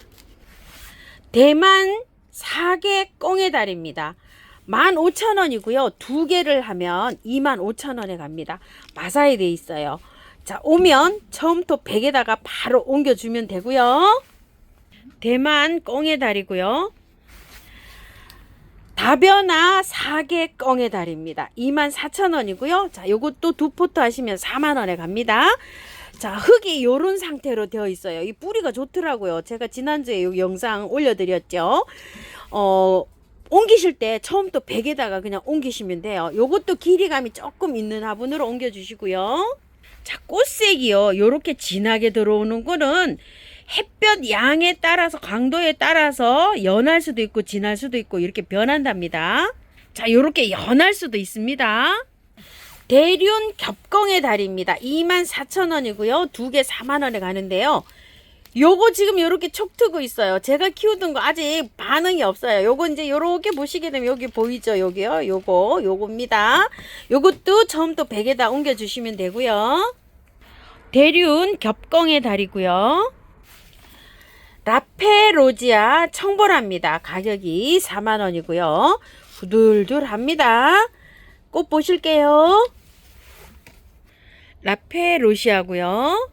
대만 사계 꽁해달입니다. 15,000원이고요. 두 개를 하면 25,000원에 갑니다. 마사에 돼 있어요. 자, 오면 처음부터 백에다가 바로 옮겨주면 되고요. 대만 꽁해달이고요. 다변화 사계 꽁해달입니다. 24,000원이고요. 자, 요것도 두 포트 하시면 40,000원에 갑니다. 자, 흙이 요런 상태로 되어 있어요. 이 뿌리가 좋더라고요. 제가 지난주에 요 영상 올려드렸죠. 옮기실 때 처음부터 백에다가 그냥 옮기시면 돼요. 요것도 길이감이 조금 있는 화분으로 옮겨주시고요. 자, 꽃색이요. 요렇게 진하게 들어오는 거는 햇볕 양에 따라서 강도에 따라서 연할 수도 있고 진할 수도 있고 이렇게 변한답니다. 자, 요렇게 연할 수도 있습니다. 대륜 겹꽁의 달입니다. 24,000원이고요. 두 개 40,000원에 가는데요. 요거 지금 요렇게 촉 트고 있어요. 제가 키우던 거 아직 반응이 없어요. 요거 이제 요렇게 보시게 되면 여기 보이죠? 여기요. 요겁니다. 요것도 처음부터 백에다 옮겨 주시면 되고요. 대륜 겹꽁의 달이고요. 라페로지아 청보라입니다. 가격이 40,000원이고요. 부들들합니다. 꽃 보실게요. 라페로시아고요.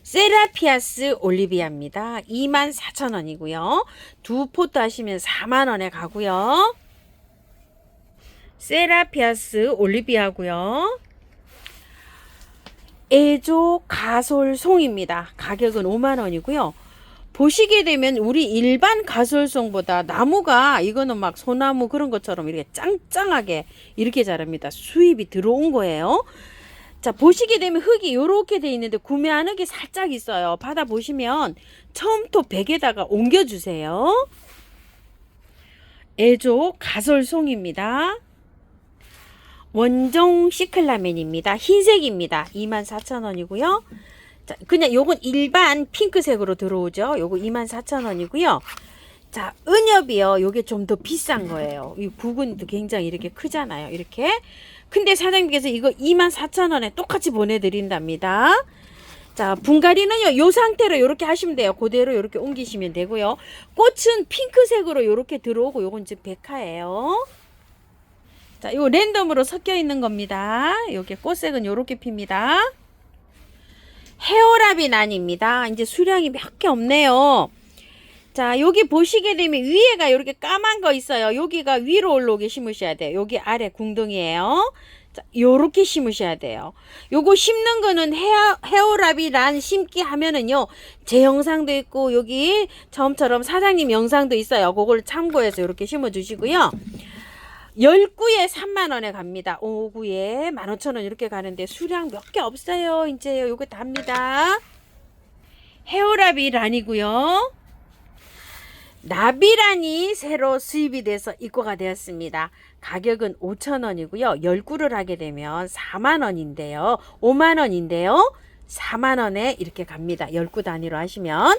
세라피아스 올리비아입니다. 24,000원이고요. 두 포트 하시면 40,000원에 가고요. 세라피아스 올리비아고요. 에조 가솔송입니다. 가격은 50,000원이고요. 보시게 되면 우리 일반 가솔송보다 나무가 이거는 막 소나무 그런 것처럼 이렇게 짱짱하게 이렇게 자랍니다. 수입이 들어온 거예요. 자, 보시게 되면 흙이 이렇게 돼 있는데 구매한 흙이 살짝 있어요. 받아보시면 처음부터 백에다가 옮겨주세요. 에조 가솔송입니다. 원종 시클라멘입니다. 흰색입니다. 24,000원이고요. 자, 그냥 요건 일반 핑크색으로 들어오죠. 요거 24,000원이고요. 자, 은엽이요. 요게 좀 더 비싼 거예요. 이 부근도 굉장히 이렇게 크잖아요. 이렇게. 근데 사장님께서 이거 24,000원에 똑같이 보내드린답니다. 자, 분갈이는요, 요 상태로 이렇게 하시면 돼요. 그대로 이렇게 옮기시면 되고요. 꽃은 핑크색으로 이렇게 들어오고, 요건 지금 백화예요. 자, 요 랜덤으로 섞여 있는 겁니다. 요게 꽃색은 요렇게 핍니다. 헤어라비난입니다. 이제 수량이 몇 개 없네요. 자, 여기 보시게 되면 위에가 이렇게 까만 거 있어요. 여기가 위로 올라오게 심으셔야 돼요. 여기 아래 궁둥이에요. 자, 요렇게 심으셔야 돼요. 요거 심는 거는 헤어라비란 심기 하면은요, 제 영상도 있고, 여기 처음처럼 사장님 영상도 있어요. 그걸 참고해서 이렇게 심어 주시고요. 10구에 30,000원에 갑니다. 5구에 15,000원 이렇게 가는데 수량 몇 개 없어요. 이제 요거 답니다. 헤어라비란이고요. 나비란이 새로 수입이 돼서 입고가 되었습니다. 가격은 5,000원이고요. 10구를 하게 되면 40,000원인데요. 50,000원인데요. 40,000원에 이렇게 갑니다. 10구 단위로 하시면.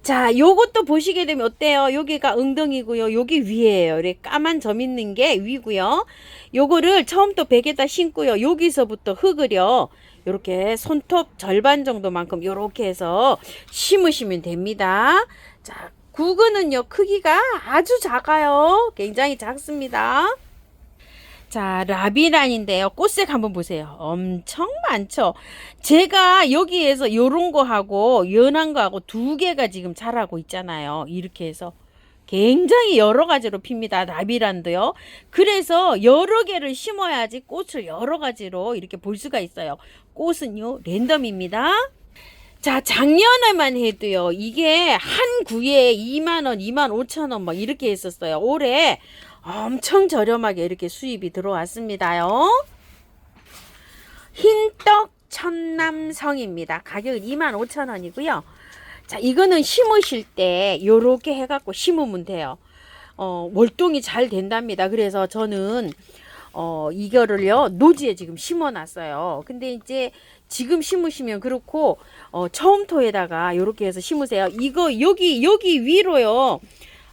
자, 요것도 보시게 되면 어때요? 여기가 엉덩이고요. 여기 위에요. 이렇게 까만 점 있는 게 위고요. 요거를 처음부터 백에다 심고요. 여기서부터 흙을요. 요렇게 손톱 절반 정도만큼 요렇게 해서 심으시면 됩니다. 자, 구근은요. 크기가 아주 작아요. 굉장히 작습니다. 자, 라비란인데요. 꽃색 한번 보세요. 엄청 많죠. 제가 여기에서 요런 거 하고 연한 거 하고 두 개가 지금 자라고 있잖아요. 이렇게 해서 굉장히 여러 가지로 핍니다. 라비란도요. 그래서 여러 개를 심어야지 꽃을 여러 가지로 이렇게 볼 수가 있어요. 꽃은요, 랜덤입니다. 자, 작년에만 해도요, 이게 한 구에 20,000원, 25,000원 막 이렇게 했었어요. 올해 엄청 저렴하게 이렇게 수입이 들어왔습니다요. 흰떡 천남성입니다. 가격은 25,000원이고요. 자, 이거는 심으실 때 요렇게 해갖고 심으면 돼요. 월동이 잘 된답니다. 그래서 저는 이거를요 노지에 지금 심어놨어요. 근데 이제 지금 심으시면 그렇고 처음토에다가 이렇게 해서 심으세요. 이거 여기 위로요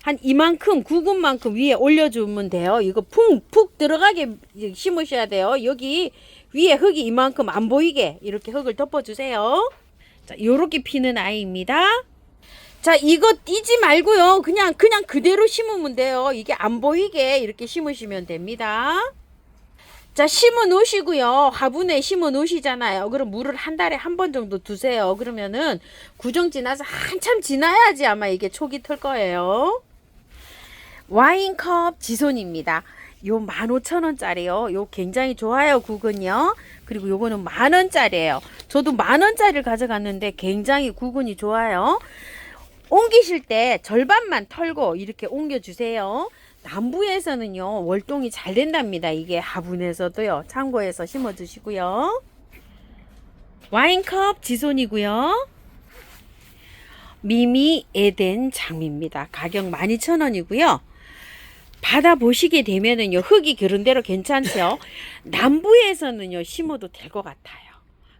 한 이만큼 구근만큼 위에 올려주면 돼요. 이거 푹 들어가게 심으셔야 돼요. 여기 위에 흙이 이만큼 안 보이게 이렇게 흙을 덮어주세요. 자, 요렇게 피는 아이입니다. 자, 이거 띄지 말고요. 그냥 그대로 심으면 돼요. 이게 안 보이게 이렇게 심으시면 됩니다. 자, 심어 놓으시고요. 화분에 심어 놓으시잖아요. 그럼 물을 한 달에 한 번 정도 두세요. 그러면은 구정 지나서 한참 지나야지 아마 이게 촉이 틀 거예요. 와인컵 지손입니다. 요 15,000원짜리요. 요 굉장히 좋아요. 국은요. 그리고 요거는 10,000원짜리예요. 저도 10,000원짜리를 가져갔는데 굉장히 국은이 좋아요. 옮기실 때 절반만 털고 이렇게 옮겨주세요. 남부에서는요 월동이 잘 된답니다. 이게 화분에서도요. 참고해서 심어주시고요. 와인컵 지손이고요. 미미 에덴 장미입니다. 가격 12,000원이고요. 받아보시게 되면은요 흙이 그런대로 괜찮죠. 남부에서는요 심어도 될 것 같아요.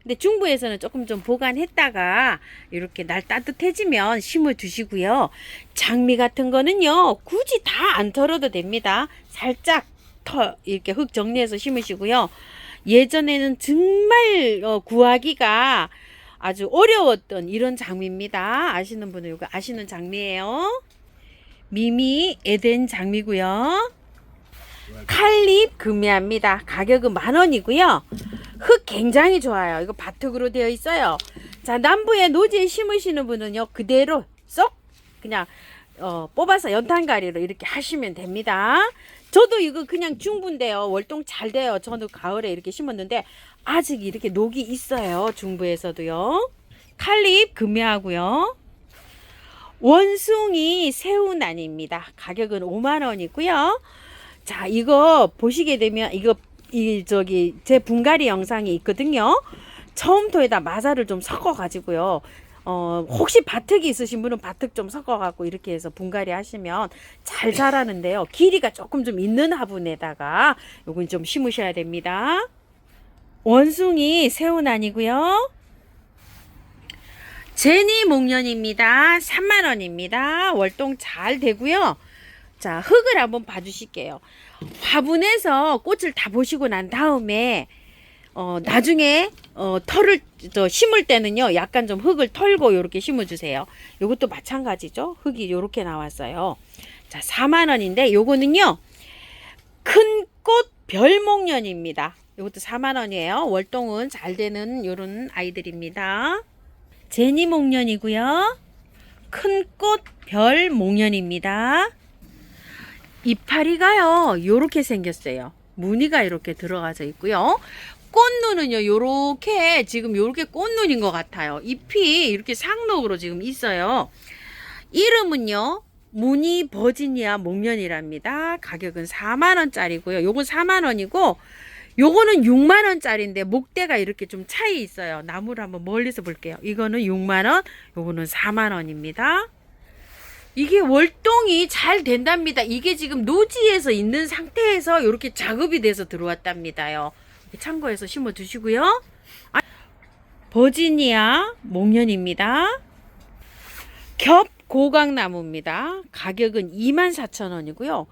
근데 중부에서는 조금 좀 보관했다가 이렇게 날 따뜻해지면 심어 주시고요. 장미 같은 거는요 굳이 다 안 털어도 됩니다. 살짝 이렇게 흙 정리해서 심으시고요. 예전에는 정말 구하기가 아주 어려웠던 이런 장미입니다. 아시는 분은 이거 아시는 장미예요. 미미 에덴 장미고요. 칼립 금이합니다. 가격은 10,000원이고요. 흙 굉장히 좋아요. 이거 바특으로 되어 있어요. 자, 남부에 노지에 심으시는 분은요 그대로 쏙 그냥 뽑아서 연탄가리로 이렇게 하시면 됩니다. 저도 이거 그냥 중부인데요 월동 잘 돼요. 저도 가을에 이렇게 심었는데 아직 이렇게 녹이 있어요. 중부에서도요. 칼립 금이하고요. 원숭이 새우난입니다. 가격은 50,000원이고요. 자, 이거 보시게 되면 제 분갈이 영상이 있거든요. 처음토에다 마사를 좀 섞어 가지고요. 혹시 바특이 있으신 분은 바특 좀 섞어 갖고 이렇게 해서 분갈이 하시면 잘 자라는데요. 길이가 조금 좀 있는 화분에다가 요건 좀 심으셔야 됩니다. 원숭이 새우난이고요. 제니 목련입니다. 30,000원입니다. 월동 잘 되고요. 자, 흙을 한번 봐주실게요. 화분에서 꽃을 다 보시고 난 다음에 나중에 털을 심을 때는요 약간 좀 흙을 털고 이렇게 심어주세요. 요것도 마찬가지죠. 흙이 요렇게 나왔어요. 자, 40,000원인데 요거는요 큰 꽃 별목련입니다. 요것도 40,000원이에요. 월동은 잘 되는 요런 아이들입니다. 제니 목련이고요. 큰 꽃 별목련입니다. 이파리가요 요렇게 생겼어요. 무늬가 이렇게 들어가서 있고요. 꽃눈은요 요렇게 지금 요렇게 꽃눈인 것 같아요. 잎이 이렇게 상록으로 지금 있어요. 이름은요 무늬 버지니아 목련이랍니다. 가격은 40,000원짜리고요. 요건 40,000원이고 요거는 60,000원짜리인데 목대가 이렇게 좀 차이 있어요. 나무를 한번 멀리서 볼게요. 이거는 60,000원, 요거는 40,000원입니다. 이게 월동이 잘 된답니다. 이게 지금 노지에서 있는 상태에서 이렇게 작업이 돼서 들어왔답니다요. 참고해서 심어 두시고요. 버지니아 목련입니다. 겹 고강나무입니다. 가격은 24,000원이고요.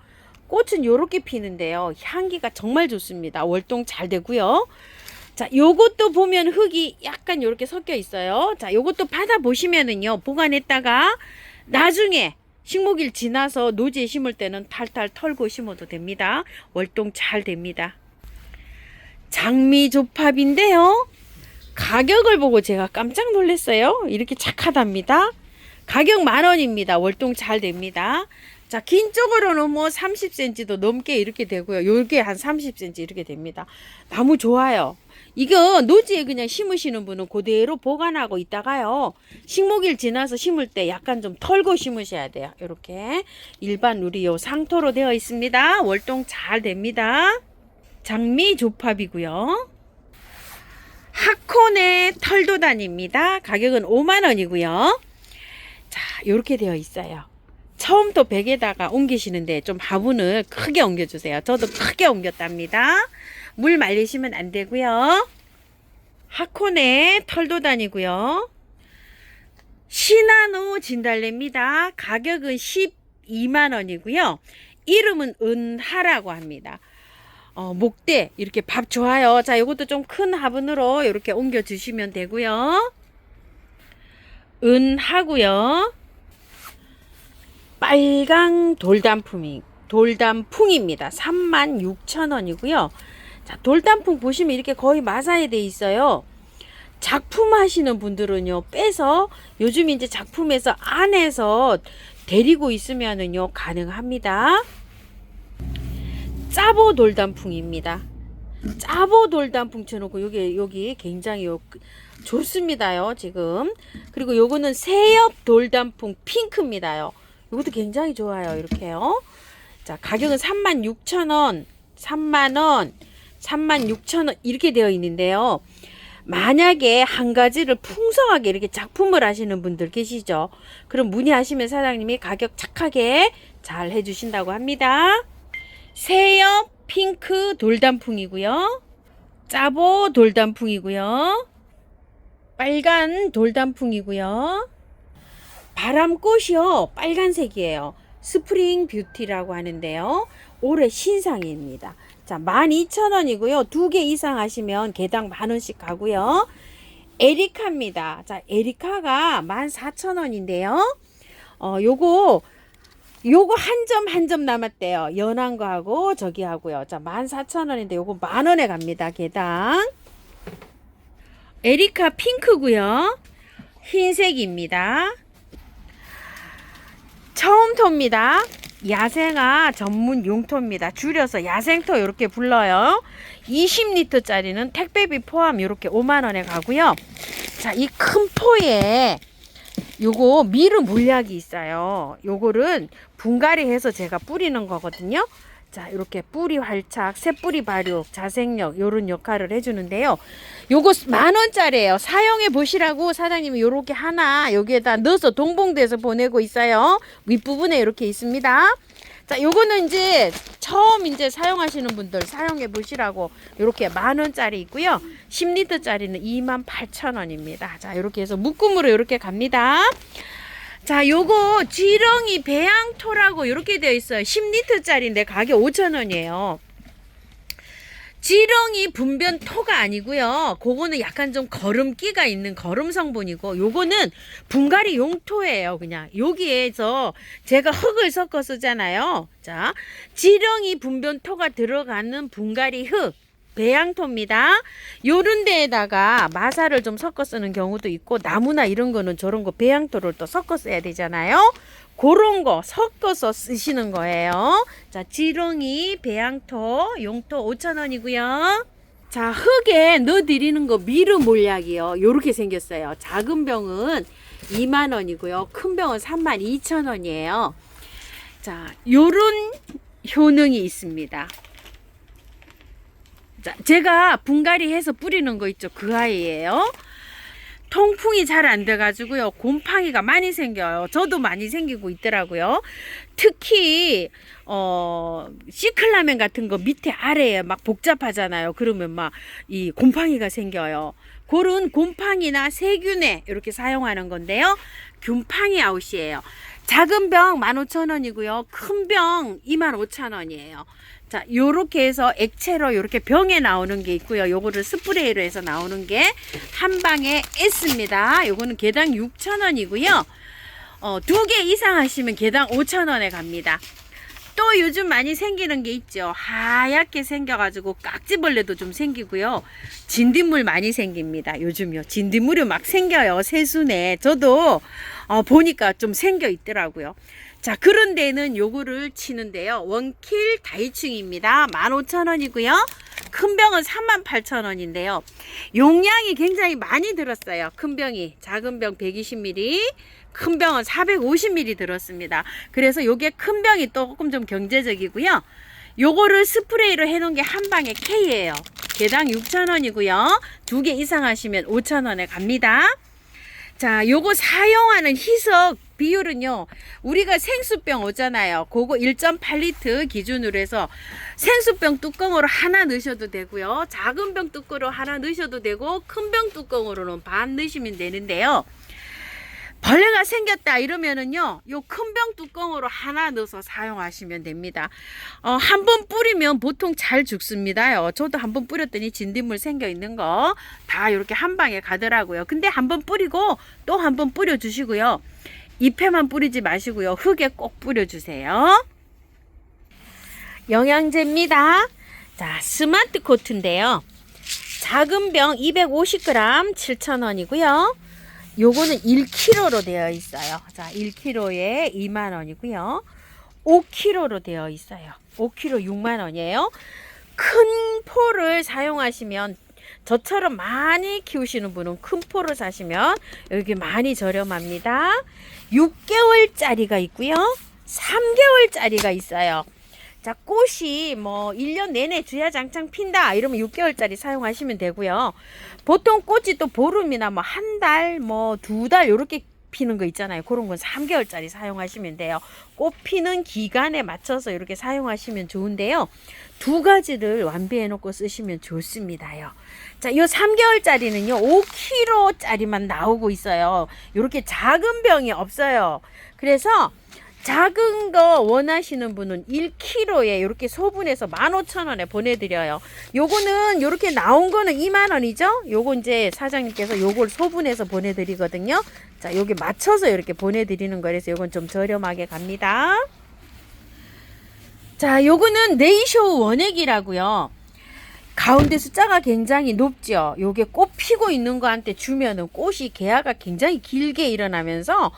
꽃은 이렇게 피는데요. 향기가 정말 좋습니다. 월동 잘 되고요. 자, 요것도 보면 흙이 약간 이렇게 섞여 있어요. 자, 요것도 받아보시면은요. 보관했다가 나중에 식목일 지나서 노지에 심을 때는 탈탈 털고 심어도 됩니다. 월동 잘 됩니다. 장미 조팝인데요. 가격을 보고 제가 깜짝 놀랐어요. 이렇게 착하답니다. 가격 10,000원입니다. 월동 잘 됩니다. 자, 긴 쪽으로는 뭐 30cm도 넘게 이렇게 되고요. 요게 한 30cm 이렇게 됩니다. 나무 좋아요. 이거 노지에 그냥 심으시는 분은 그대로 보관하고 있다가요. 식목일 지나서 심을 때 약간 좀 털고 심으셔야 돼요. 이렇게 일반 우리 요 상토로 되어 있습니다. 월동 잘 됩니다. 장미 조팝이고요. 하코네 털도단입니다. 가격은 50,000원이고요. 자, 이렇게 되어 있어요. 처음부터 팩에다가 옮기시는데 좀 화분을 크게 옮겨주세요. 저도 크게 옮겼답니다. 물 말리시면 안 되고요. 하코네 털도단이고요. 시나노 진달래입니다. 가격은 12만원이고요. 이름은 은하라고 합니다. 목대 이렇게 밥 좋아요. 자, 이것도 좀 큰 화분으로 이렇게 옮겨 주시면 되고요. 은하고요. 빨강 돌단풍입니다. 36,000원이고요. 자, 돌단풍 보시면 이렇게 거의 마사에 돼 있어요. 작품 하시는 분들은요, 빼서 요즘 이제 작품에서 안에서 데리고 있으면은요, 가능합니다. 짜보 돌단풍입니다. 짜보 돌단풍 쳐놓고 여기 굉장히 좋습니다요, 지금. 그리고 요거는 새엽 돌단풍 핑크입니다요. 이것도 굉장히 좋아요, 이렇게요. 자, 가격은 36,000원, 3만원, 36,000원 이렇게 되어 있는데요. 만약에 한 가지를 풍성하게 이렇게 작품을 하시는 분들 계시죠? 그럼 문의하시면 사장님이 가격 착하게 잘 해주신다고 합니다. 새엽 핑크 돌단풍이고요. 짜보 돌단풍이고요. 빨간 돌단풍이고요. 바람꽃이요, 빨간색이에요. 스프링 뷰티라고 하는데요. 올해 신상입니다. 자, 12,000원이고요. 2개 이상 하시면 개당 만원씩 가고요. 에리카입니다. 자, 에리카가 14,000원인데요. 요거 한 점 남았대요. 연한 거 하고 저기 하고요. 자, 14,000원인데 요거 만원에 갑니다. 개당. 에리카 핑크고요. 흰색입니다. 처음토입니다. 야생화 전문 용토입니다. 줄여서 야생토 이렇게 불러요. 20리터짜리는 택배비 포함 이렇게 5만원에 가고요. 자, 이 큰 포에 요거 미르 물약이 있어요. 요거는 분갈이 해서 제가 뿌리는 거거든요. 자, 이렇게 뿌리 활착, 새뿌리 발육, 자생력 요런 역할을 해주는데요. 요거 10,000원짜리예요. 사용해 보시라고 사장님이 요렇게 하나 여기에다 넣어서 동봉돼서 보내고 있어요. 윗부분에 이렇게 있습니다. 자, 요거는 이제 처음 이제 사용하시는 분들 사용해 보시라고 요렇게 10,000원짜리 있고요. 10리터짜리는 28,000원입니다. 자, 요렇게 해서 묶음으로 요렇게 갑니다. 자, 요거 지렁이 배양토라고 이렇게 되어 있어요. 10리터짜리인데 가격 5,000원이에요. 지렁이 분변 토가 아니고요. 그거는 약간 좀 거름기가 있는 거름 성분이고, 요거는 분갈이 용토예요. 그냥 여기에서 제가 흙을 섞어 쓰잖아요. 자, 지렁이 분변 토가 들어가는 분갈이 흙 배양토입니다. 요런 데에다가 마사를 좀 섞어 쓰는 경우도 있고, 나무나 이런 거는 저런 거 배양토를 또 섞어 써야 되잖아요. 그런 거 섞어서 쓰시는 거예요. 자, 지렁이 배양토 용토 5,000원이고요. 자, 흙에 넣어드리는 거 미르 몰약이요. 요렇게 생겼어요. 작은 병은 2만원이고요. 큰 병은 32,000원이에요. 자, 요런 효능이 있습니다. 자, 제가 분갈이 해서 뿌리는 거 있죠. 그 아이예요. 통풍이 잘 안 돼가지고요. 곰팡이가 많이 생겨요. 저도 많이 생기고 있더라고요. 특히 시클라멘 같은 거 밑에 아래에 막 복잡하잖아요. 그러면 막 이 곰팡이가 생겨요. 그런 곰팡이나 세균에 이렇게 사용하는 건데요. 곰팡이 아웃이에요. 작은 병 15,000원이고요. 큰 병 25,000원이에요. 자, 요렇게 해서 액체로 요렇게 병에 나오는 게 있고요. 요거를 스프레이로 해서 나오는 게 한 방에 S입니다. 요거는 개당 6,000원이고요. 2개 이상 하시면 개당 5,000원에 갑니다. 또 요즘 많이 생기는 게 있죠. 하얗게 생겨가지고 깍지벌레도 좀 생기고요. 진딧물 많이 생깁니다. 요즘요. 진딧물이 막 생겨요. 새순에. 저도 보니까 좀 생겨 있더라고요. 자, 그런 데는 요거를 치는데요. 원킬 다이충입니다. 15,000원이고요. 큰 병은 38,000원인데요. 용량이 굉장히 많이 들었어요. 큰 병이. 작은 병 120ml, 큰 병은 450ml 들었습니다. 그래서 요게 큰 병이 조금 좀 경제적이고요. 요거를 스프레이로 해놓은 게 한 방에 K예요. 개당 6,000원이고요. 2개 이상 하시면 5,000원에 갑니다. 자, 요거 사용하는 희석 비율은요, 우리가 생수병 오잖아요. 그거 1.8리터 기준으로 해서 생수병 뚜껑으로 하나 넣으셔도 되고요. 작은 병 뚜껑으로 하나 넣으셔도 되고, 큰 병 뚜껑으로는 반 넣으시면 되는데요. 벌레가 생겼다 이러면은요, 요 큰 병 뚜껑으로 하나 넣어서 사용하시면 됩니다. 한 번 뿌리면 보통 잘 죽습니다요. 저도 한 번 뿌렸더니 진딧물 생겨 있는 거 다 이렇게 한 방에 가더라고요. 근데 한 번 뿌리고 또 한 번 뿌려 주시고요. 잎에만 뿌리지 마시고요. 흙에 꼭 뿌려 주세요. 영양제입니다. 자, 스마트 코트인데요. 작은 병 250g 7,000원이고요. 요거는 1kg로 되어 있어요. 자, 1kg에 2만원이고요. 5kg로 되어 있어요. 5kg 6만원이에요. 큰 포를 사용하시면, 저처럼 많이 키우시는 분은 큰 포를 사시면 여기 많이 저렴합니다. 6개월짜리가 있고요. 3개월짜리가 있어요. 자, 꽃이 뭐 1년 내내 주야장창 핀다 이러면 6개월짜리 사용하시면 되고요. 보통 꽃이 또 보름이나 뭐 한 달, 뭐 2달 요렇게 피는 거 있잖아요. 그런 건 3개월짜리 사용하시면 돼요. 꽃 피는 기간에 맞춰서 이렇게 사용하시면 좋은데요. 두 가지를 완비해 놓고 쓰시면 좋습니다요. 자, 요 3개월짜리는요, 5kg짜리만 나오고 있어요. 요렇게 작은 병이 없어요. 그래서 작은 거 원하시는 분은 1kg에 이렇게 소분해서 15,000원에 보내드려요. 요거는 이렇게 나온 거는 2만원이죠. 요거 이제 사장님께서 요걸 소분해서 보내드리거든요. 자, 여기 맞춰서 이렇게 보내드리는 거라서 요건 좀 저렴하게 갑니다. 자, 요거는 네이쇼 원액이라고요. 가운데 숫자가 굉장히 높죠. 요게 꽃 피고 있는 거한테 주면은 꽃이 개화가 굉장히 길게 일어나면서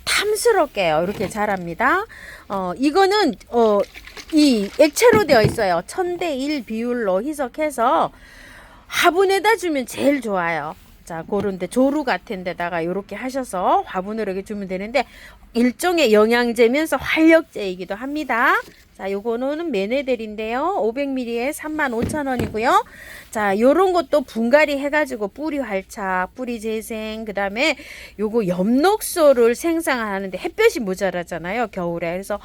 탐스럽게요. 이렇게 자랍니다. 이거는 이 액체로 되어 있어요. 1000대1 비율로 희석해서 화분에다 주면 제일 좋아요. 자, 그런데 조루 같은 데다가 이렇게 하셔서 화분으로 이렇게 주면 되는데, 일종의 영양제면서 활력제이기도 합니다. 자, 요거는 메네델인데요. 500ml에 35,000원이고요. 자, 요런 것도 분갈이 해가지고 뿌리 활착, 뿌리 재생, 그 다음에 요거 엽록소를 생산하는데 햇볕이 모자라잖아요. 겨울에. 그래서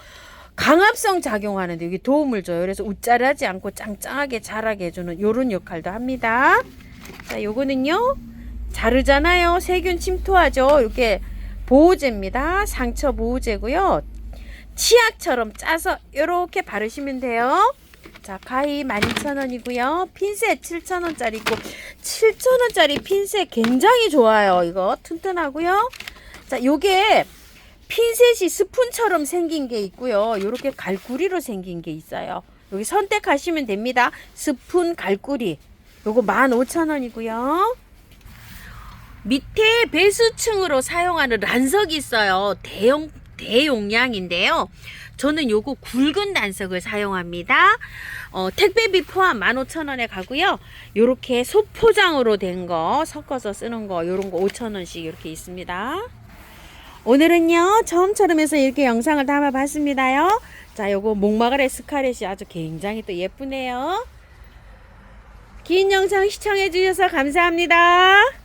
강압성 작용하는데 여기 도움을 줘요. 그래서 웃자라지 않고 짱짱하게 자라게 해주는 요런 역할도 합니다. 자, 요거는요, 자르잖아요. 세균 침투하죠. 이렇게 보호제입니다. 상처 보호제고요. 치약처럼 짜서 이렇게 바르시면 돼요. 자, 가위 12,000원이고요. 핀셋 7,000원짜리 있고, 7,000원짜리 핀셋 굉장히 좋아요. 이거 튼튼하고요. 자, 요게 핀셋이 스푼처럼 생긴 게 있고요. 요렇게 갈구리로 생긴 게 있어요. 여기 선택하시면 됩니다. 스푼, 갈구리. 요거 15,000원이고요. 밑에 배수층으로 사용하는 란석이 있어요. 대용량인데요. 저는 요거 굵은 란석을 사용합니다. 택배비 포함 15,000원에 가고요. 요렇게 소포장으로 된 거 섞어서 쓰는 거, 요런 거 5,000원씩 이렇게 있습니다. 오늘은요, 처음처럼 해서 이렇게 영상을 담아 봤습니다요. 자, 요거 목마가렛 스카렛이 아주 굉장히 또 예쁘네요. 긴 영상 시청해 주셔서 감사합니다.